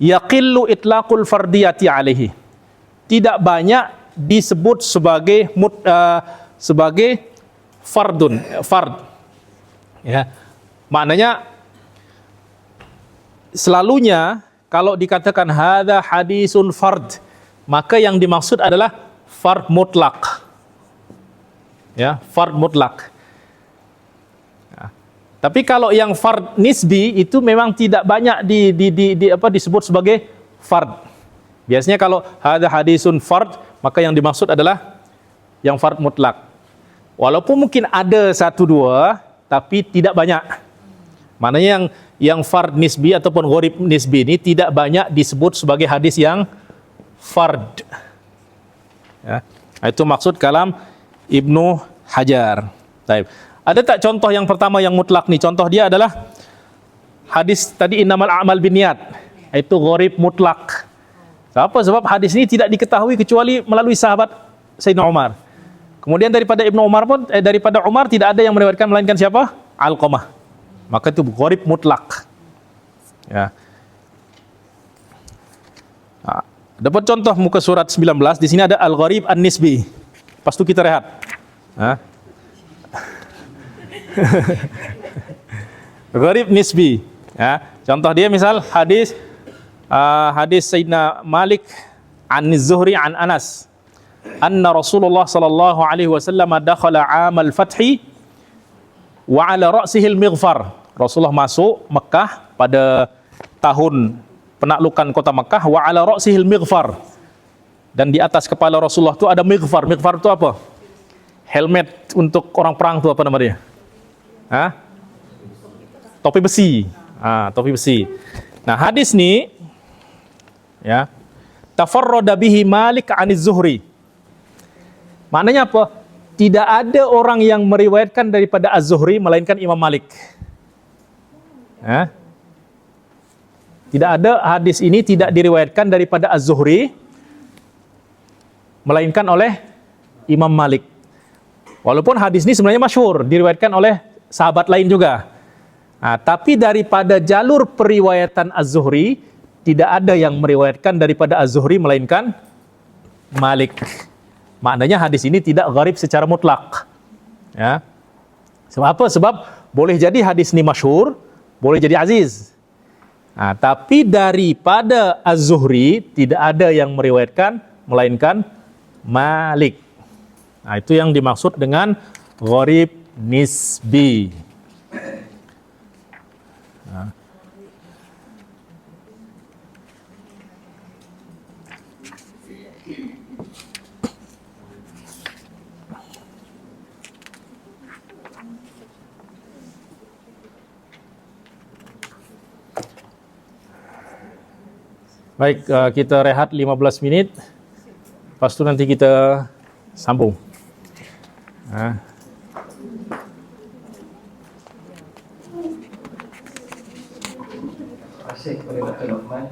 yaqillu itlaqul fardiyati alaihi. Tidak banyak disebut sebagai fard. Ya. Maknanya selalunya kalau dikatakan hadza hadisun fard, maka yang dimaksud adalah fard mutlak. Ya, fard mutlak. Ya. Tapi kalau yang fard nisbi itu memang tidak banyak disebut sebagai fard. Biasanya kalau hadza hadisun fard, maka yang dimaksud adalah yang fard mutlak. Walaupun mungkin ada satu dua, tapi tidak banyak. Maknanya yang fard nisbi ataupun gharib nisbi ini tidak banyak disebut sebagai hadis yang fard. Ya. Itu maksud kalam Ibnu Hajar. Baik. Ada tak contoh yang pertama yang mutlak nih? Contoh dia adalah hadis tadi innamal a'mal binniyat. Itu gharib mutlak. Apa? Sebab hadis ini tidak diketahui kecuali melalui sahabat Sayyidina Umar. Kemudian daripada Ibnu Umar pun daripada Umar tidak ada yang meriwayatkan melainkan siapa? Alqamah. Maka itu gharib mutlak. Ya. Nah, dapat contoh muka surat 19 di sini ada al-gharib an-nisbi. Pas itu kita rehat. Hah? Gharib nisbi. Ya. Contoh dia misal hadis Sayyidina Malik an Zuhri an Anas anna Rasulullah sallallahu alaihi wasallam dakhala 'amal fathi wa 'ala ra'sihi al-mighfar. Rasulullah masuk Mekah pada tahun penaklukan kota Mekah, wa 'ala ra'sihi al-mighfar. Dan di atas kepala Rasulullah itu ada mighfar. Mighfar itu apa? Helmet untuk orang perang itu apa namanya? Hah? Topi besi. Topi besi. Nah, hadis ini ya, tafarrada bihi Malik 'aniz Zuhri. Maknanya apa? Tidak ada orang yang meriwayatkan daripada Az-Zuhri melainkan Imam Malik. Tidak ada, hadis ini tidak diriwayatkan daripada Az-Zuhri melainkan oleh Imam Malik. Walaupun hadis ini sebenarnya masyhur, diriwayatkan oleh sahabat lain juga. Tapi daripada jalur periwayatan Az-Zuhri tidak ada yang meriwayatkan daripada Az-Zuhri melainkan Malik. Maknanya hadis ini tidak gharib secara mutlak. Ya. Sebab apa? Sebab boleh jadi hadis ini masyhur, boleh jadi aziz. Tapi daripada Az-Zuhri tidak ada yang meriwayatkan melainkan Malik. Itu yang dimaksud dengan gharib nisbi. Baik, kita rehat 15 menit. Lepas itu nanti kita sambung. Asyik oleh Dr. Luqman.